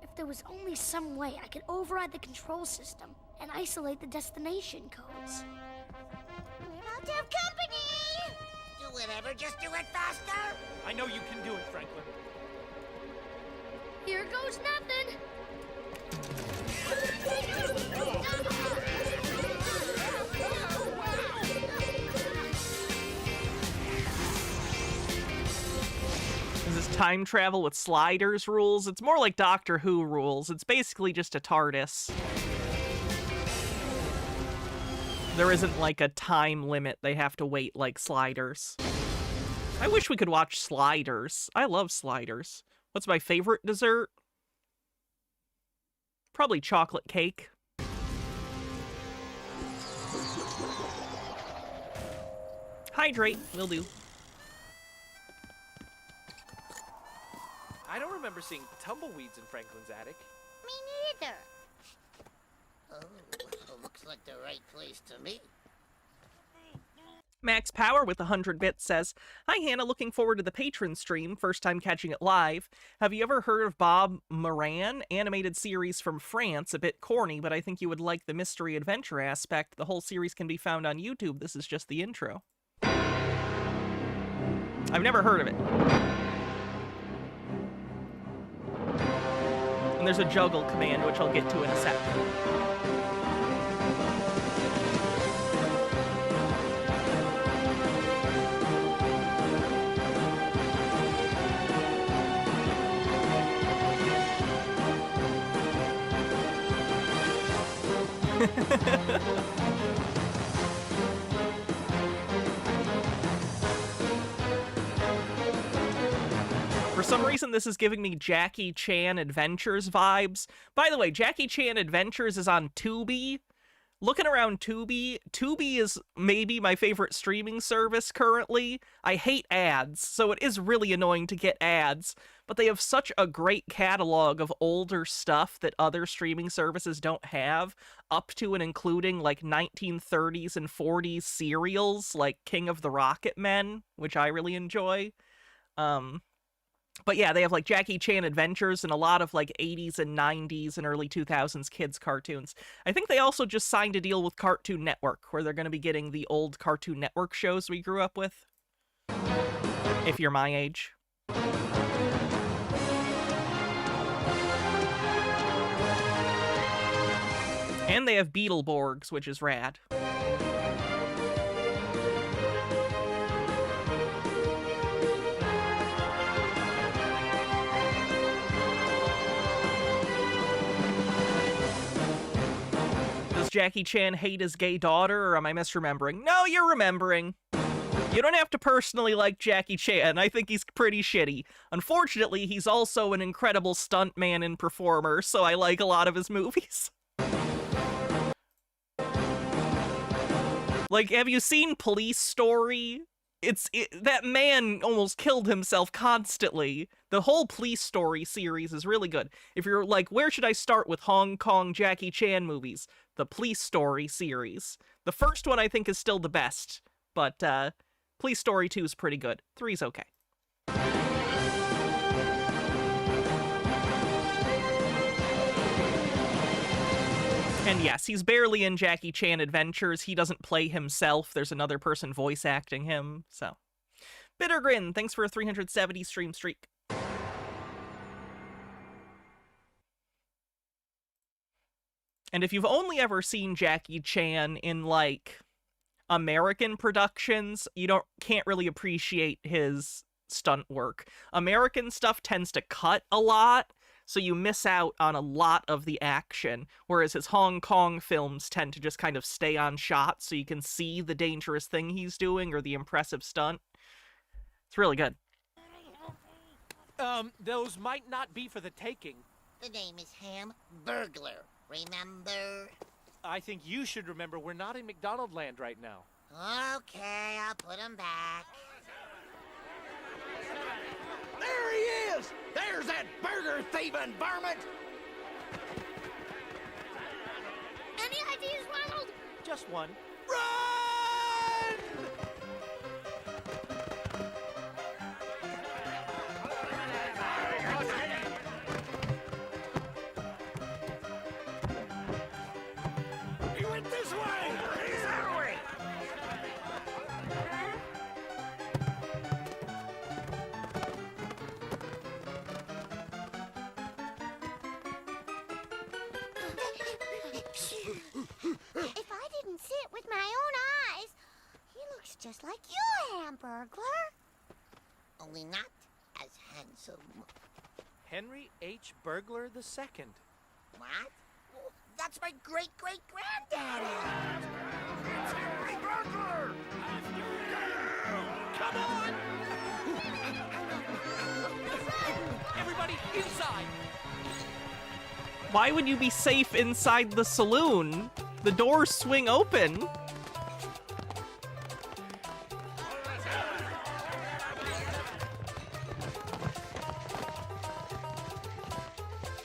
If there was only some way I could override the control system and isolate the destination codes. We're about to have company! Do whatever, just do it faster. I know you can do it, Franklin. Here goes nothing. Is this time travel with sliders rules? It's more like Doctor Who rules. It's basically just a TARDIS. There isn't like a time limit they have to wait like Sliders. I wish we could watch Sliders. I love Sliders. What's my favorite dessert? Probably chocolate cake. Hydrate, will do. remember seeing tumbleweeds in Franklin's attic. Me neither. Oh, looks like the right place to me. Max Power with 100 bits says, "Hi Hannah, looking forward to the Patron stream, first time catching it live. Have you ever heard of Bob Moran? Animated series from France, a bit corny, but I think you would like the mystery adventure aspect. The whole series can be found on YouTube. This is just the intro." I've never heard of it. And there's a juggle command, which I'll get to in a sec. For some reason, this is giving me Jackie Chan Adventures vibes. By the way, Jackie Chan Adventures is on Tubi. Looking around Tubi is maybe my favorite streaming service currently. I hate ads, so it is really annoying to get ads, but they have such a great catalog of older stuff that other streaming services don't have, up to and including like 1930s and 40s serials like King of the Rocket Men, which I really enjoy. But yeah, they have like Jackie Chan Adventures and a lot of like 80s and 90s and early 2000s kids cartoons. I think they also just signed a deal with Cartoon Network where they're going to be getting the old Cartoon Network shows we grew up with. If you're my age. And they have Beetleborgs, which is rad. Does Jackie Chan hate his gay daughter, or am I misremembering? No, you're remembering. You don't have to personally like Jackie Chan. I think he's pretty shitty. Unfortunately, he's also an incredible stuntman and performer, so I like a lot of his movies. Like, have you seen Police Story? That man almost killed himself constantly. The whole Police Story series is really good. If you're like, where should I start with Hong Kong Jackie Chan movies? The Police Story series. The first one I think is still the best, but Police Story 2 is pretty good. 3's okay. And yes, he's barely in Jackie Chan Adventures. He doesn't play himself. There's another person voice acting him, so. Bittergrin, thanks for a 370 stream streak. And if you've only ever seen Jackie Chan in, like, American productions, you can't really appreciate his stunt work. American stuff tends to cut a lot, so you miss out on a lot of the action, whereas his Hong Kong films tend to just kind of stay on shot so you can see the dangerous thing he's doing or the impressive stunt. It's really good. Those might not be for the taking. The name is Burglar. Remember? I think you should remember we're not in McDonald land right now. Okay, I'll put him back. There he is! There's that burger-thieving varmint! Any ideas, Ronald? Just one. Run! He went this way! He's that way! If I didn't see it with my own eyes, he looks just like you, Hamburglar. Only not as handsome. Henry H. Burglar II. What? Well, that's my great-great-granddaddy. It's Henry Burglar! Come on! Everybody inside! Why would you be safe inside the saloon? The doors swing open.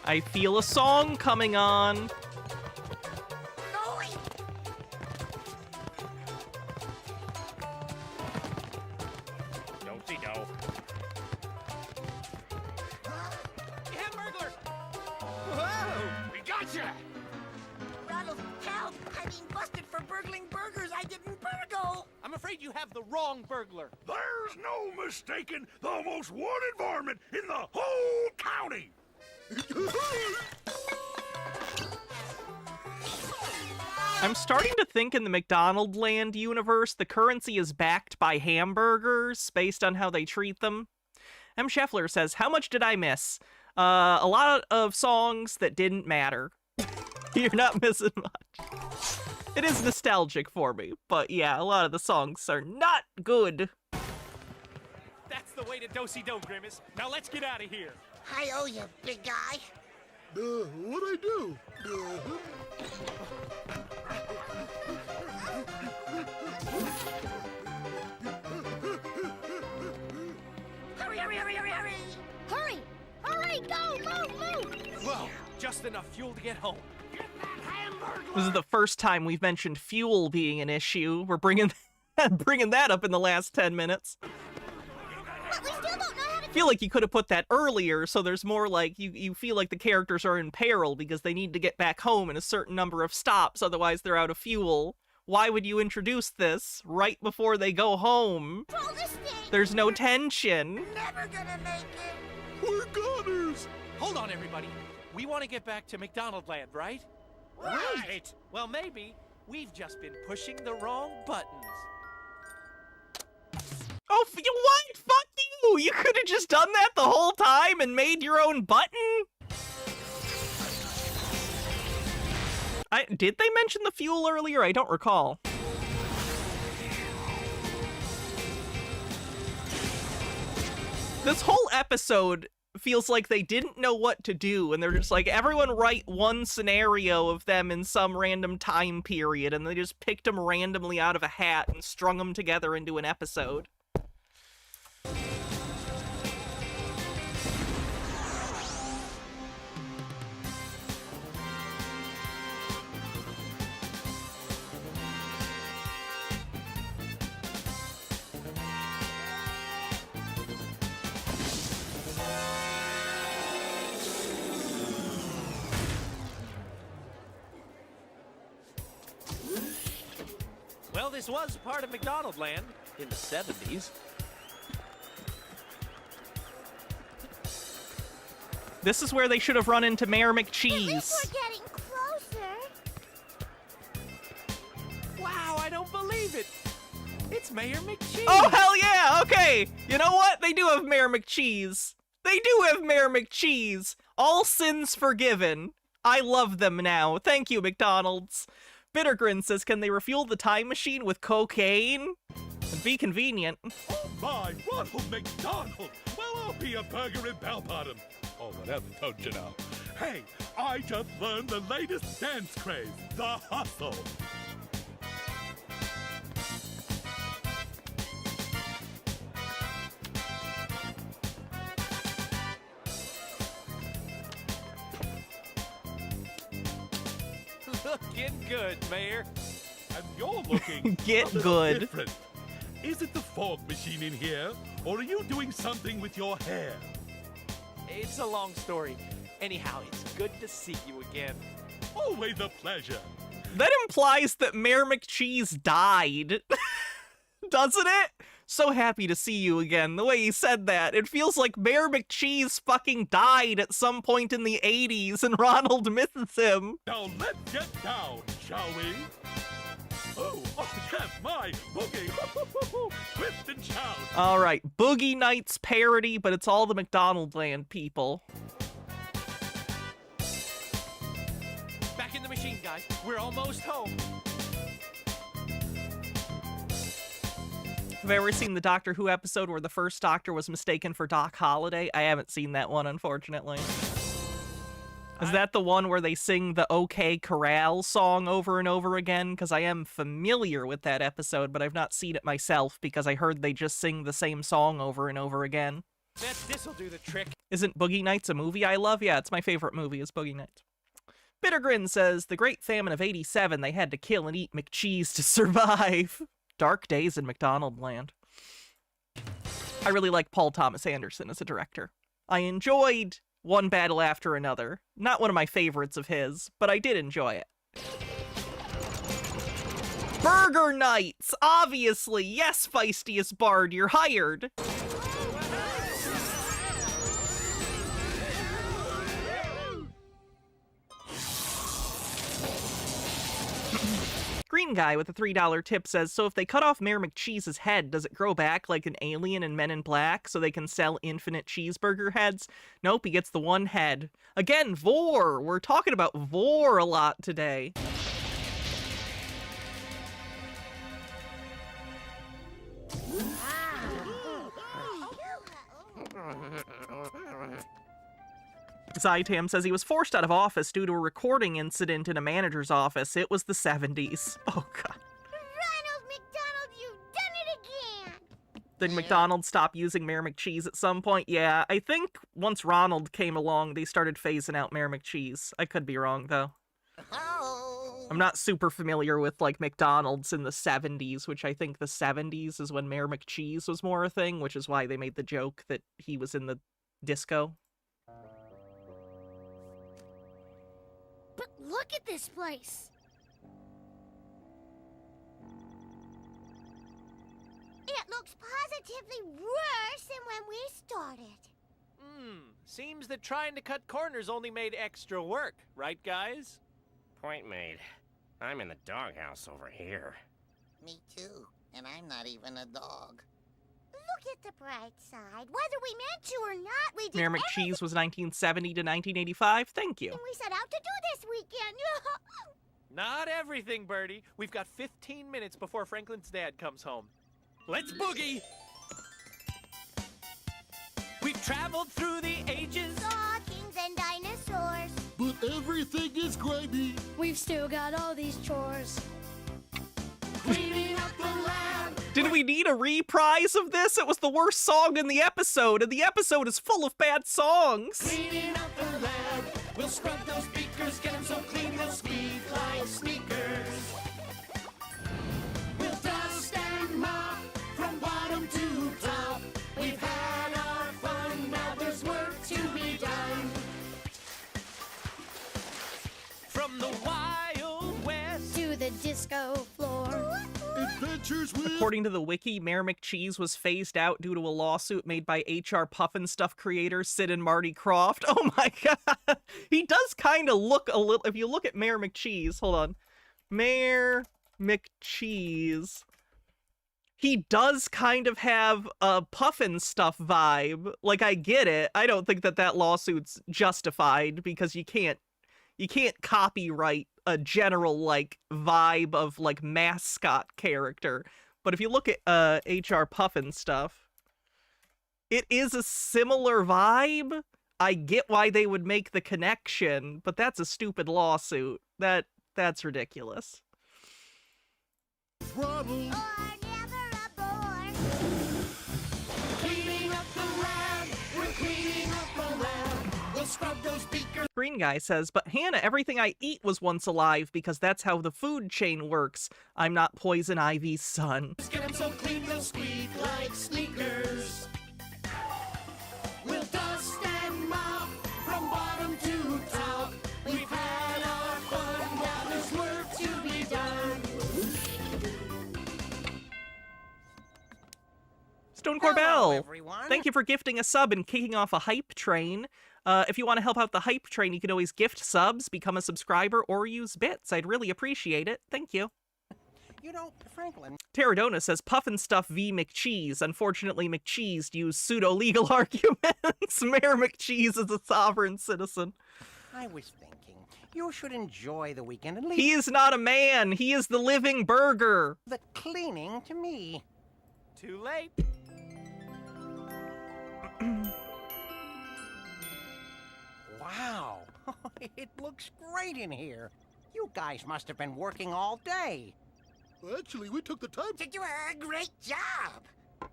I feel a song coming on. Do-si-do. Hamburglar! Whoa! We gotcha! Ronald, help! I'm being busted for burgling burgers I didn't burgle! I'm afraid you have the wrong burglar. There's no mistaking the most wanted varmint in the whole county! I'm starting to think in the McDonald Land universe, the currency is backed by hamburgers based on how they treat them. M. Scheffler says, how much did I miss? A lot of songs that didn't matter. You're not missing much. It is nostalgic for me, but yeah, a lot of the songs are not good. That's the way to do-si-do, Grimace. Now let's get out of here. I owe you, big guy. What'd I do? Hurry, hurry, hurry, hurry, hurry! Hurry! Hurry! Go! Move! Move! Whoa, just enough fuel to get home. This is the first time we've mentioned fuel being an issue. We're bringing that up in the last 10 minutes. But we still don't know how to... I feel like you could have put that earlier, so there's more like you feel like the characters are in peril because they need to get back home in a certain number of stops, otherwise they're out of fuel. Why would you introduce this right before they go home? There's no tension. Never gonna make it! We're goners! Hold on, everybody. We want to get back to McDonald Land, right? Right! Well, maybe we've just been pushing the wrong buttons. Oh, what? Fuck you! You could have just done that the whole time and made your own button? Did they mention the fuel earlier? I don't recall. This whole episode feels like they didn't know what to do, and they're just like, everyone write one scenario of them in some random time period, and they just picked them randomly out of a hat and strung them together into an episode. Well, this was part of McDonald Land in the 70s. This is where they should have run into Mayor McCheese. At least we're getting closer. Wow, I don't believe it. It's Mayor McCheese. Oh, hell yeah! Okay, you know what? They do have Mayor McCheese. They do have Mayor McCheese. All sins forgiven. I love them now. Thank you, McDonald's. Bittergrin says, can they refuel the time machine with cocaine? It'd be convenient. Oh my, Ronald McDonald! Well, I'll be a burger in Bell Bottom. Or whatever, don't you know? Hey, I just learned the latest dance craze, the hustle. Looking good, Mayor. And you're looking Get a little good. different. Is it the fog machine in here, or are you doing something with your hair? It's a long story. Anyhow, it's good to see you again. Always a pleasure. That implies that Mayor McCheese died. Doesn't it? So happy to see you again. The way he said that, it feels like Mayor McCheese fucking died at some point in the 80s and Ronald misses him. Now let's get down, shall we? Oh yes, my boogie. Twist and shout. All right, Boogie Nights parody, but it's all the McDonald Land people. Back in the machine, guys. We're almost home. Have I ever seen the Doctor Who episode where the first Doctor was mistaken for Doc Holliday? I haven't seen that one, unfortunately. Is that the one where they sing the OK Corral song over and over again? Because I am familiar with that episode, but I've not seen it myself because I heard they just sing the same song over and over again. Bet this'll do the trick. Isn't Boogie Nights a movie I love? Yeah, it's my favorite movie is Boogie Nights. Bittergrin says, the Great Famine of '87, they had to kill and eat McCheese to survive. Dark days in McDonald land. I really like Paul Thomas Anderson as a director. I enjoyed One Battle After Another. Not one of my favorites of his, but I did enjoy it. Burger Nights! Obviously! Yes, feistiest bard, you're hired! Green Guy with a $3 tip says, so if they cut off Mayor McCheese's head, does it grow back like an alien in Men in Black so they can sell infinite cheeseburger heads? Nope, he gets the one head. Again, Vor! We're talking about Vor a lot today. Zytam says he was forced out of office due to a recording incident in a manager's office. It was the 70s. Oh, God. Ronald McDonald, you've done it again! Did McDonald's stop using Mayor McCheese at some point? Yeah, I think once Ronald came along, they started phasing out Mayor McCheese. I could be wrong, though. I'm not super familiar with, like, McDonald's in the 70s, which I think the 70s is when Mayor McCheese was more a thing, which is why they made the joke that he was in the disco. But look at this place. It looks positively worse than when we started. Seems that trying to cut corners only made extra work, right, guys? Point made. I'm in the doghouse over here. Me too. And I'm not even a dog. Look at the bright side. Whether we meant to or not, we did Mayor McCheese was 1970 to 1985. Thank you. everything we set out to do this weekend. Not everything, Birdie. We've got 15 minutes before Franklin's dad comes home. Let's boogie! We've traveled through the ages. Saw kings and dinosaurs. But everything is grimy. We've still got all these chores. Cleaning up the lab. Did we need a reprise of this? It was the worst song in the episode, and the episode is full of bad songs. Cleaning up the lab. We'll scrub those beakers, get them so clean they'll squeak like sneakers. We'll dust and mop from bottom to top. We've had our fun, now there's work to be done. From the Wild West to the disco floor. Adventures with... According to the wiki, Mayor McCheese was phased out due to a lawsuit made by HR Puffinstuff creators Sid and Marty Krofft. Oh my God. He does kind of look a little... If you look at Mayor McCheese, hold on. Mayor McCheese. He does kind of have a Puffinstuff vibe. Like, I get it. I don't think that that lawsuit's justified because you can't copyright a general, like, vibe of, like, mascot character. But if you look at HR Puffinstuff, it is a similar vibe. I get why they would make the connection, but that's a stupid lawsuit. That's ridiculous. Ronald. cleaning up the lab. We're cleaning up the lab. We'll scrub those beakers. Green Guy says, but Hannah, everything I eat was once alive because that's how the food chain works. I'm not Poison Ivy's son. Get them so clean they'll squeak like sneakers. We'll dust and mop from bottom to top. We've had our fun, now there's work to be done. Stone Hello, Corbell, everyone. thank you for gifting a sub and kicking off a hype train. If you want to help out the hype train, you can always gift subs, become a subscriber, or use bits. I'd really appreciate it. Thank you. You know, Franklin... Pterodona says, Puffinstuff v. McCheese. Unfortunately, McCheese used pseudo-legal arguments. Mayor McCheese is a sovereign citizen. I was thinking, you should enjoy the weekend and leave He is not a man. He is the living burger. the cleaning to me. Too late. Wow, it looks great in here. You guys must have been working all day. Actually, we took the time. Did you a great job?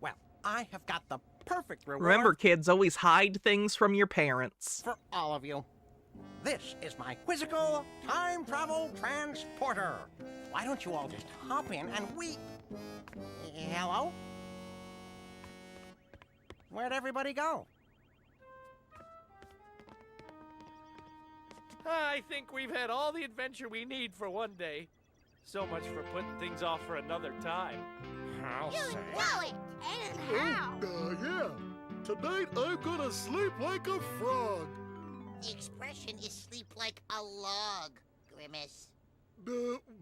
Well, I have got the perfect reward Remember, kids, always hide things from your parents. for all of you. This is my quizzical time travel transporter. Why don't you all just hop in and we... Hello? Where'd everybody go? I think we've had all the adventure we need for one day. So much for putting things off for another time. I'll say. Know it! And how? Yeah. Tonight I'm gonna sleep like a frog. The expression is sleep like a log, Grimace.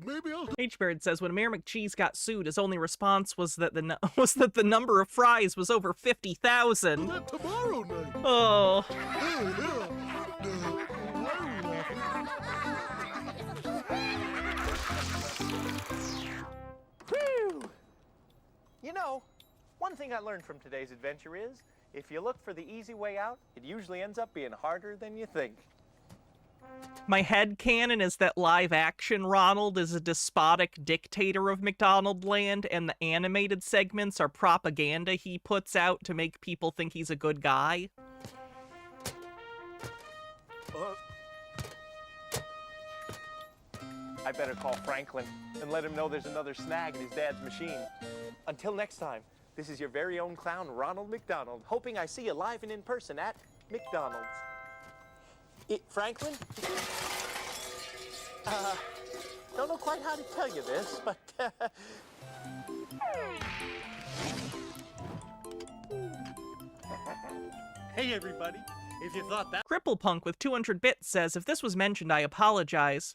Maybe I'll... H-Bird says when Mayor McCheese got sued, his only response was that the number of fries was over 50,000. That tomorrow night. Oh. Whew! You know, one thing I learned from today's adventure is, if you look for the easy way out, it usually ends up being harder than you think. My headcanon is that live-action Ronald is a despotic dictator of McDonald Land, and the animated segments are propaganda he puts out to make people think he's a good guy. I better call Franklin and let him know there's another snag in his dad's machine. Until next time, this is your very own clown, Ronald McDonald, hoping I see you live and in person at McDonald's. Franklin? Don't know quite how to tell you this, but... Hey, everybody. If you thought that... Cripplepunk with 200 bits says, if this was mentioned, I apologize.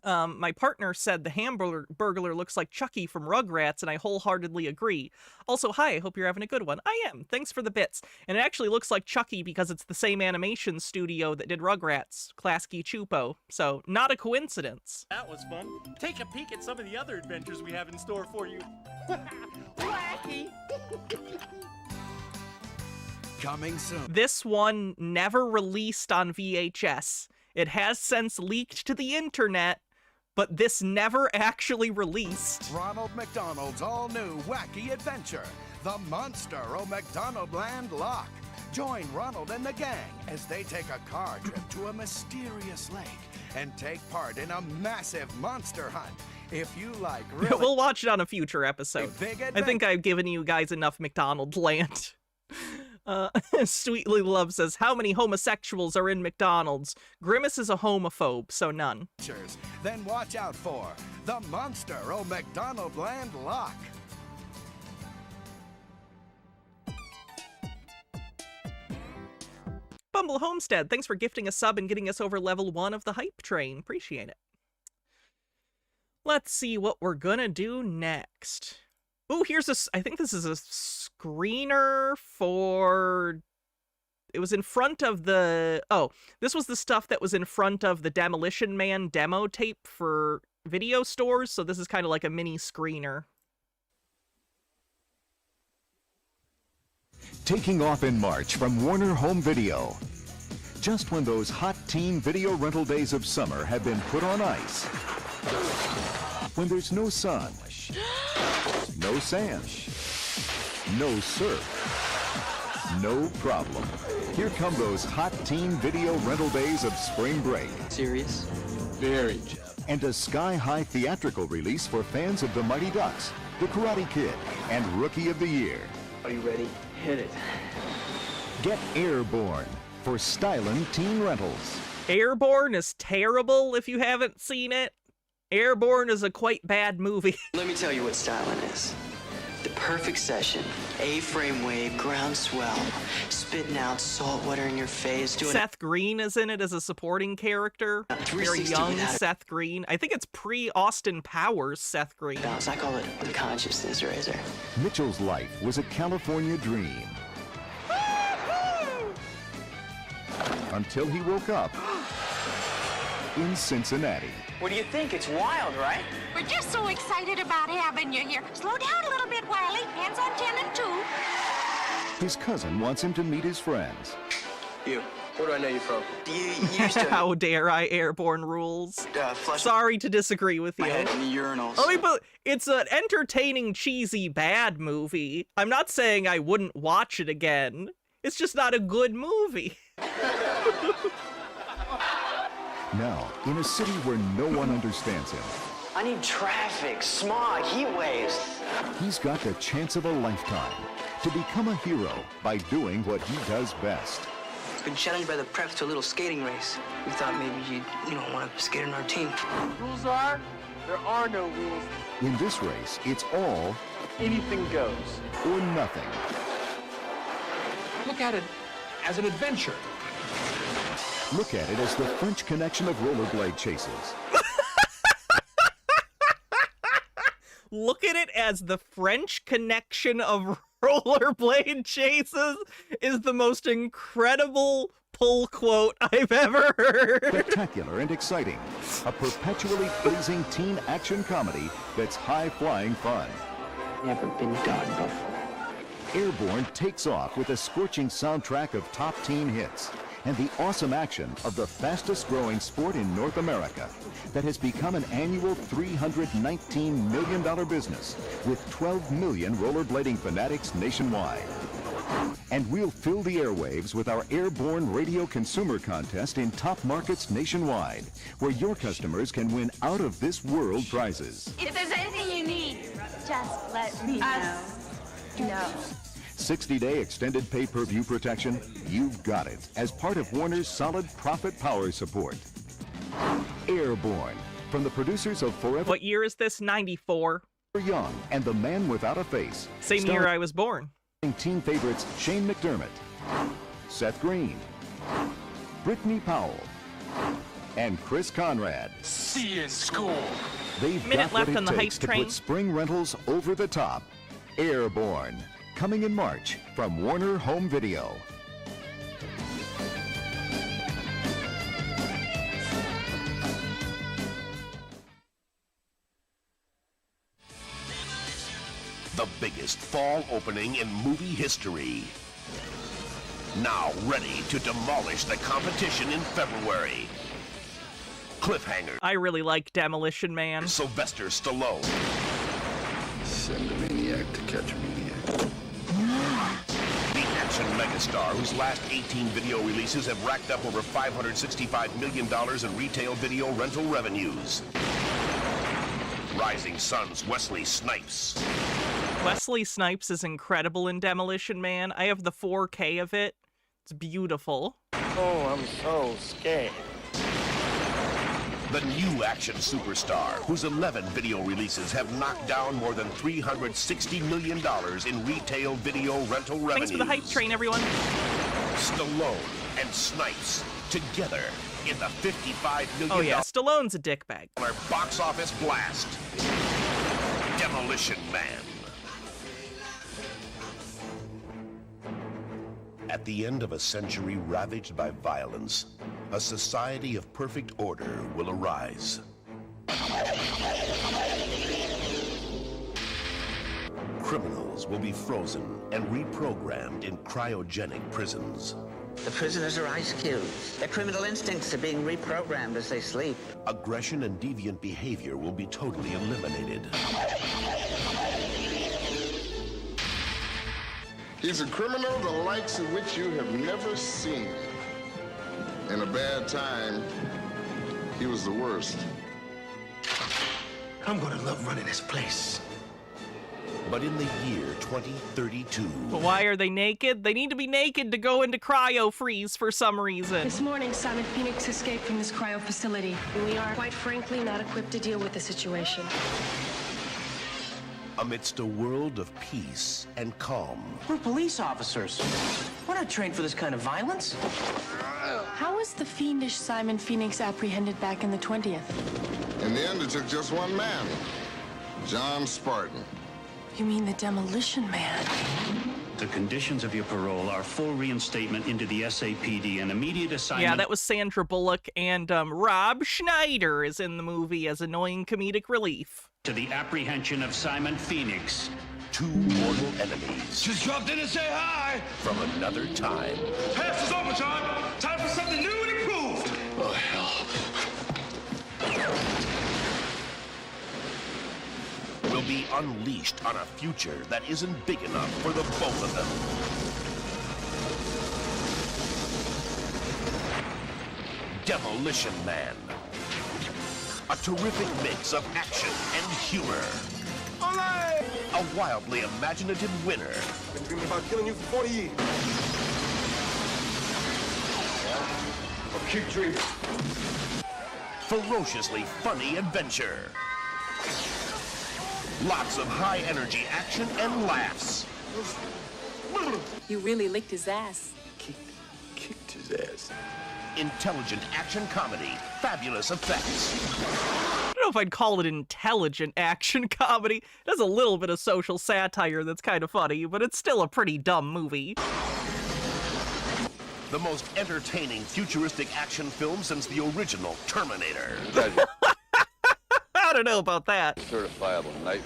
My partner said the Hamburglar looks like Chucky from Rugrats, and I wholeheartedly agree. Also, hi, I hope you're having a good one. I am. Thanks for the bits. And it actually looks like Chucky because it's the same animation studio that did Rugrats, Klasky Chupo. So, not a coincidence. That was fun. Take a peek at some of the other adventures we have in store for you. Wacky! Coming soon. This one never released on VHS. It has since leaked to the internet, but this never actually released. Ronald McDonald's all-new wacky adventure, The Monster o' McDonald Land Loch. Join Ronald and the gang as they take a car trip to a mysterious lake and take part in a massive monster hunt. If you like really... We'll watch it on a future episode. I think I've given you guys enough McDonald Land. Sweetly Love says, how many homosexuals are in McDonald's? Grimace is a homophobe, so none. Then watch out for The Monster o' McDonald Land Loch. Bumble Homestead, thanks for gifting a sub and getting us over level 1 of the hype train. Appreciate it. Let's see what we're gonna do next. Ooh, here's a... I think this is a screener for... It was in front of the... Oh, this was the stuff that was in front of the Demolition Man demo tape for video stores, so this is kind of like a mini screener. Taking off in March from Warner Home Video. Just when those hot teen video rental days of summer have been put on ice. When there's no sun, no sand, no surf, no problem. Here come those hot teen video rental days of spring break. Serious? Very, Jeff. And a sky-high theatrical release for fans of The Mighty Ducks, The Karate Kid, and Rookie of the Year. Are you ready? Hit it. Get Airborne for stylin' teen rentals. Airborne is terrible if you haven't seen it. Airborne is a quite bad movie. Let me tell you what stylin' is. The perfect session. A-frame wave, ground swell, spitting out salt water in your face. Seth Green is in it as a supporting character. Very young Seth Green. I think it's pre-Austin Powers Seth Green. I call it the consciousness razor. Mitchell's life was a California dream. Until he woke up in Cincinnati. What do you think? It's wild, right? We're just so excited about having you here. Slow down a little bit, Wiley. Hands on 10 and 2. His cousin wants him to meet his friends. You. Where do I know you from? You used to... How dare I, Airborne rules. flush Sorry to disagree with my you. head in the urinals. I mean, but it's an entertaining, cheesy, bad movie. I'm not saying I wouldn't watch it again. It's just not a good movie. Now, in a city where no one understands him, I need traffic, smog, heat waves. he's got the chance of a lifetime to become a hero by doing what he does best. Been challenged by the preps to a little skating race. We thought maybe you'd, want to skate on our team. Rules are, there are no rules. In this race, it's all Anything goes. or nothing. Look at it as an adventure. Look at it as the French Connection of rollerblade chases. Look at it as the French Connection of rollerblade chases is the most incredible pull quote I've ever heard. Spectacular and exciting. A perpetually pleasing teen action comedy that's high-flying fun. Never been done before. Airborne takes off with a scorching soundtrack of top teen hits and the awesome action of the fastest-growing sport in North America that has become an annual $319 million business with 12 million rollerblading fanatics nationwide. And we'll fill the airwaves with our Airborne Radio Consumer Contest in top markets nationwide, where your customers can win out-of-this-world prizes. If there's anything you need, just let me know. No. 60-day extended pay-per-view protection, you've got it as part of Warner's solid profit power support. Airborne, from the producers of Forever What year is this? 94. Young and The Man Without a Face. Same year I was born. Teen favorites Shane McDermott, Seth Green, Brittany Powell, and Chris Conrad. See you in school. They've Minute got what left it on the hype takes to train. put spring rentals over the top. Airborne, coming in March from Warner Home Video. The biggest fall opening in movie history. Now ready to demolish the competition in February. Cliffhanger. I really like Demolition Man. Sylvester Stallone. Send a maniac to catch a maniac. The action megastar whose last 18 video releases have racked up over $565 million in retail video rental revenues. Rising Sun's Wesley Snipes. Wesley Snipes is incredible in Demolition Man. I have the 4K of it. It's beautiful. Oh, I'm so scared. The new action superstar, whose 11 video releases have knocked down more than $360 million in retail video rental revenues. Thanks for the hype train, everyone. Stallone and Snipes together in the $55 million Oh yeah, Stallone's a dickbag. box office blast. Demolition Man. At the end of a century ravaged by violence, a society of perfect order will arise. Criminals will be frozen and reprogrammed in cryogenic prisons. The prisoners are ice cubes. Their criminal instincts are being reprogrammed as they sleep. Aggression and deviant behavior will be totally eliminated. He's a criminal the likes of which you have never seen. In a bad time, he was the worst. I'm gonna love running this place. But in the year 2032... But why are they naked? They need to be naked to go into cryo freeze for some reason. This morning, Simon Phoenix escaped from this cryo facility. We are, quite frankly, not equipped to deal with the situation. Amidst a world of peace and calm, We're police officers. We're not trained for this kind of violence. How was the fiendish Simon Phoenix apprehended back in the 20th? In the end, it took just one man, John Spartan. You mean the Demolition Man? The conditions of your parole are full reinstatement into the SAPD and immediate assignment. Yeah, that was Sandra Bullock, and Rob Schneider is in the movie as annoying comedic relief. To the apprehension of Simon Phoenix. Two mortal enemies. Just dropped in to say hi. From another time. Pass is over, John. Time for something new and improved. Oh, hell. be unleashed on a future that isn't big enough for the both of them. Demolition Man. A terrific mix of action and humor. A wildly imaginative winner. Been dreaming about killing you for 40 years. Well, keep dreaming. Ferociously funny adventure. Lots of high-energy action and laughs. You really licked his ass. Kicked his ass. Intelligent action comedy. Fabulous effects. I don't know if I'd call it intelligent action comedy. It has a little bit of social satire that's kind of funny, but it's still a pretty dumb movie. The most entertaining futuristic action film since the original Terminator. I don't know about that. Certifiable knife.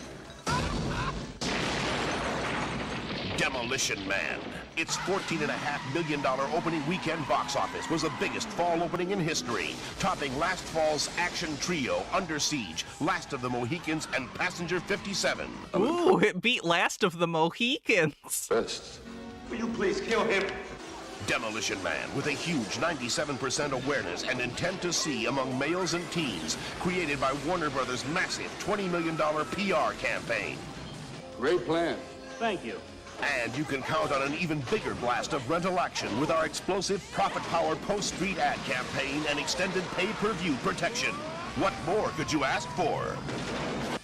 Demolition Man. Its $14.5 million opening weekend box office was the biggest fall opening in history, topping last fall's action trio Under Siege, Last of the Mohicans, and Passenger 57. Ooh, it beat Last of the Mohicans. Best. Will you please kill him? Demolition Man, with a huge 97% awareness and intent to see among males and teens, created by Warner Brothers' massive $20 million PR campaign. Great plan. Thank you. And you can count on an even bigger blast of rental action with our explosive, profit-powered post-street ad campaign and extended pay-per-view protection. What more could you ask for?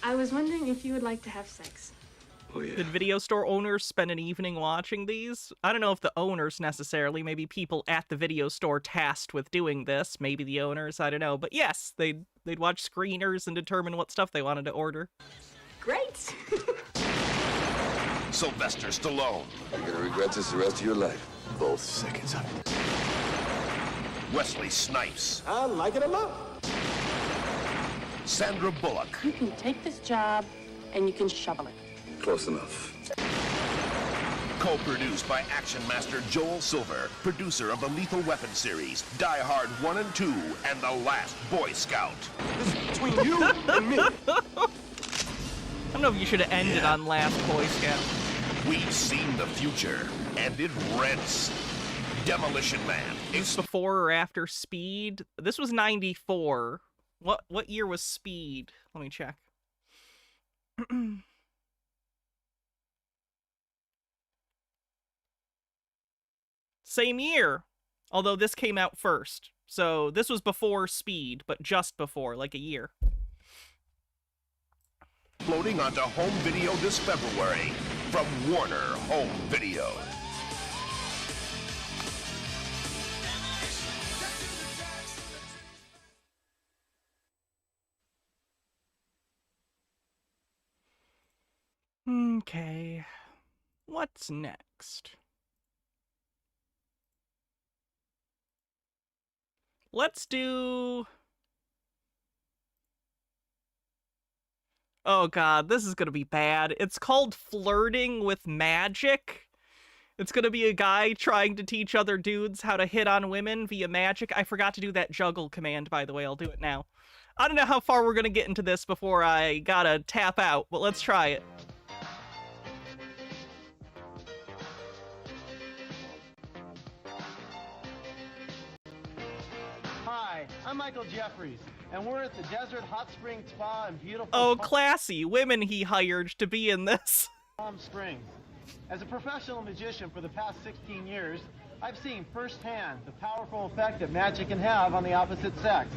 I was wondering if you would like to have sex. Oh, yeah. Did video store owners spend an evening watching these? I don't know if the owners necessarily, maybe people at the video store tasked with doing this, maybe the owners, I don't know. But yes, they'd watch screeners and determine what stuff they wanted to order. Great! Sylvester Stallone. You're gonna regret this the rest of your life. Both seconds of it. Wesley Snipes. I like it a lot. Sandra Bullock. You can take this job and you can shovel it. Close enough. Co-produced by action master Joel Silver, producer of the Lethal Weapon series, Die Hard 1 and 2, and The Last Boy Scout. This is between you and me. I don't know if you should have ended on Last Boy Scout. We've seen the future, and it rents. Demolition Man. It's before or after Speed? This was 94. What year was Speed? Let me check. Same year, although this came out first. So this was before Speed, but just before, like a year. Floating onto home video this February from Warner Home Video. Okay, what's next? Let's do... Oh god, this is gonna be bad. It's called Flirting with Magic. It's gonna be a guy trying to teach other dudes how to hit on women via magic. I forgot to do that juggle command, by the way. I'll do it now. I don't know how far we're gonna get into this before I gotta tap out, but let's try it. Hi, I'm Michael Jeffries, and we're at the Desert Hot Spring Spa in beautiful Oh, classy. Women he hired to be in this. Palm Springs. As a professional magician for the past 16 years, I've seen firsthand the powerful effect that magic can have on the opposite sex.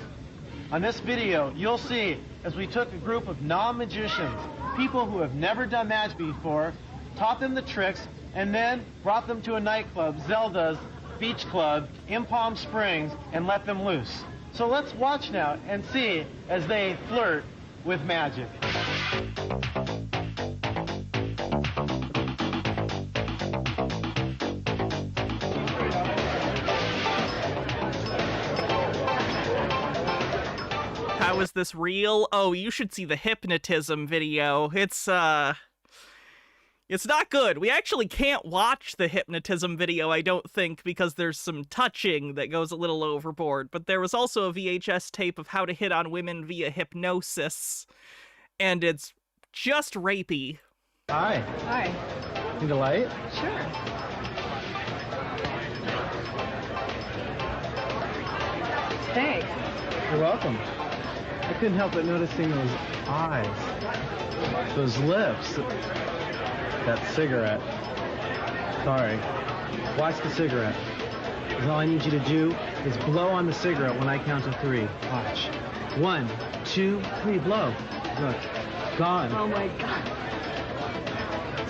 On this video, you'll see as we took a group of non-magicians, people who have never done magic before, taught them the tricks, and then brought them to a nightclub, Zelda's Beach Club in Palm Springs, and let them loose. So let's watch now and see as they flirt with magic. How is this real? Oh, you should see the hypnotism video. It's not good. We actually can't watch the hypnotism video, I don't think, because there's some touching that goes a little overboard. But there was also a VHS tape of how to hit on women via hypnosis, and it's just rapey. Hi. Hi. Need a light? Sure. Thanks. You're welcome. I couldn't help but noticing those eyes, those lips, that cigarette. Sorry. Watch the cigarette. 'Cause all I need you to do is blow on the cigarette when I count to 3. Watch. 1, 2, 3, blow. Look, gone. Oh my God.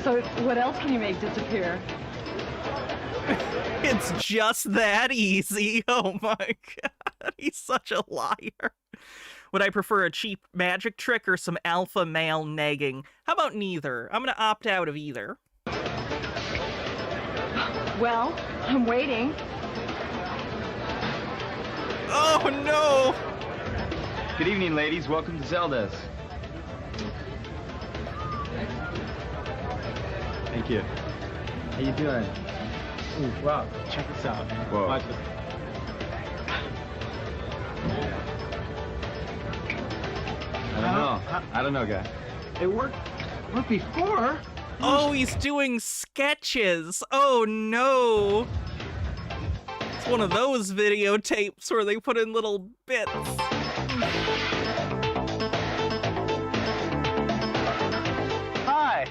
So what else can you make disappear? It's just that easy. Oh my God, he's such a liar. Would I prefer a cheap magic trick or some alpha male nagging? How about neither? I'm gonna opt out of either. Well, I'm waiting. Oh no! Good evening, ladies. Welcome to Zelda's. Thank you. How you doing? Ooh, wow, check this out, man. Whoa. Watch this. I don't know, guy. It worked before. Oh, he's doing sketches. Oh no. It's one of those videotapes where they put in little bits. Hi.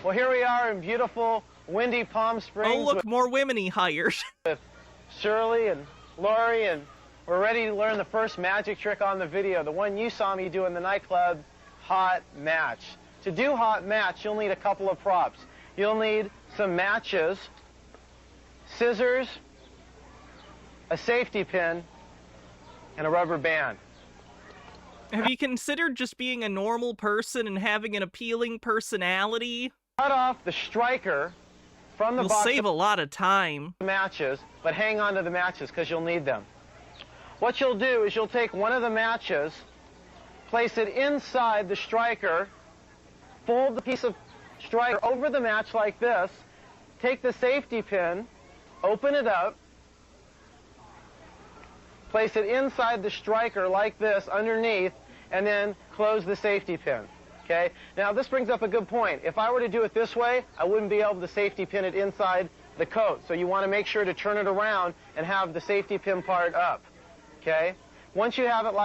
Well, here we are in beautiful, windy Palm Springs. Oh, look, more women he hired. With Shirley and Lori, and we're ready to learn the first magic trick on the video, the one you saw me do in the nightclub, Hot Match. To do Hot Match, you'll need a couple of props. You'll need some matches, scissors, a safety pin, and a rubber band. Have you considered just being a normal person and having an appealing personality? Cut off the striker from the You'll box save a lot of time. of matches, but hang on to the matches because you'll need them. What you'll do is you'll take one of the matches, place it inside the striker, fold the piece of striker over the match like this, take the safety pin, open it up, place it inside the striker like this underneath, and then close the safety pin. Okay? Now this brings up a good point. If I were to do it this way, I wouldn't be able to safety pin it inside the coat. So you want to make sure to turn it around and have the safety pin part up. Okay? Once you have it like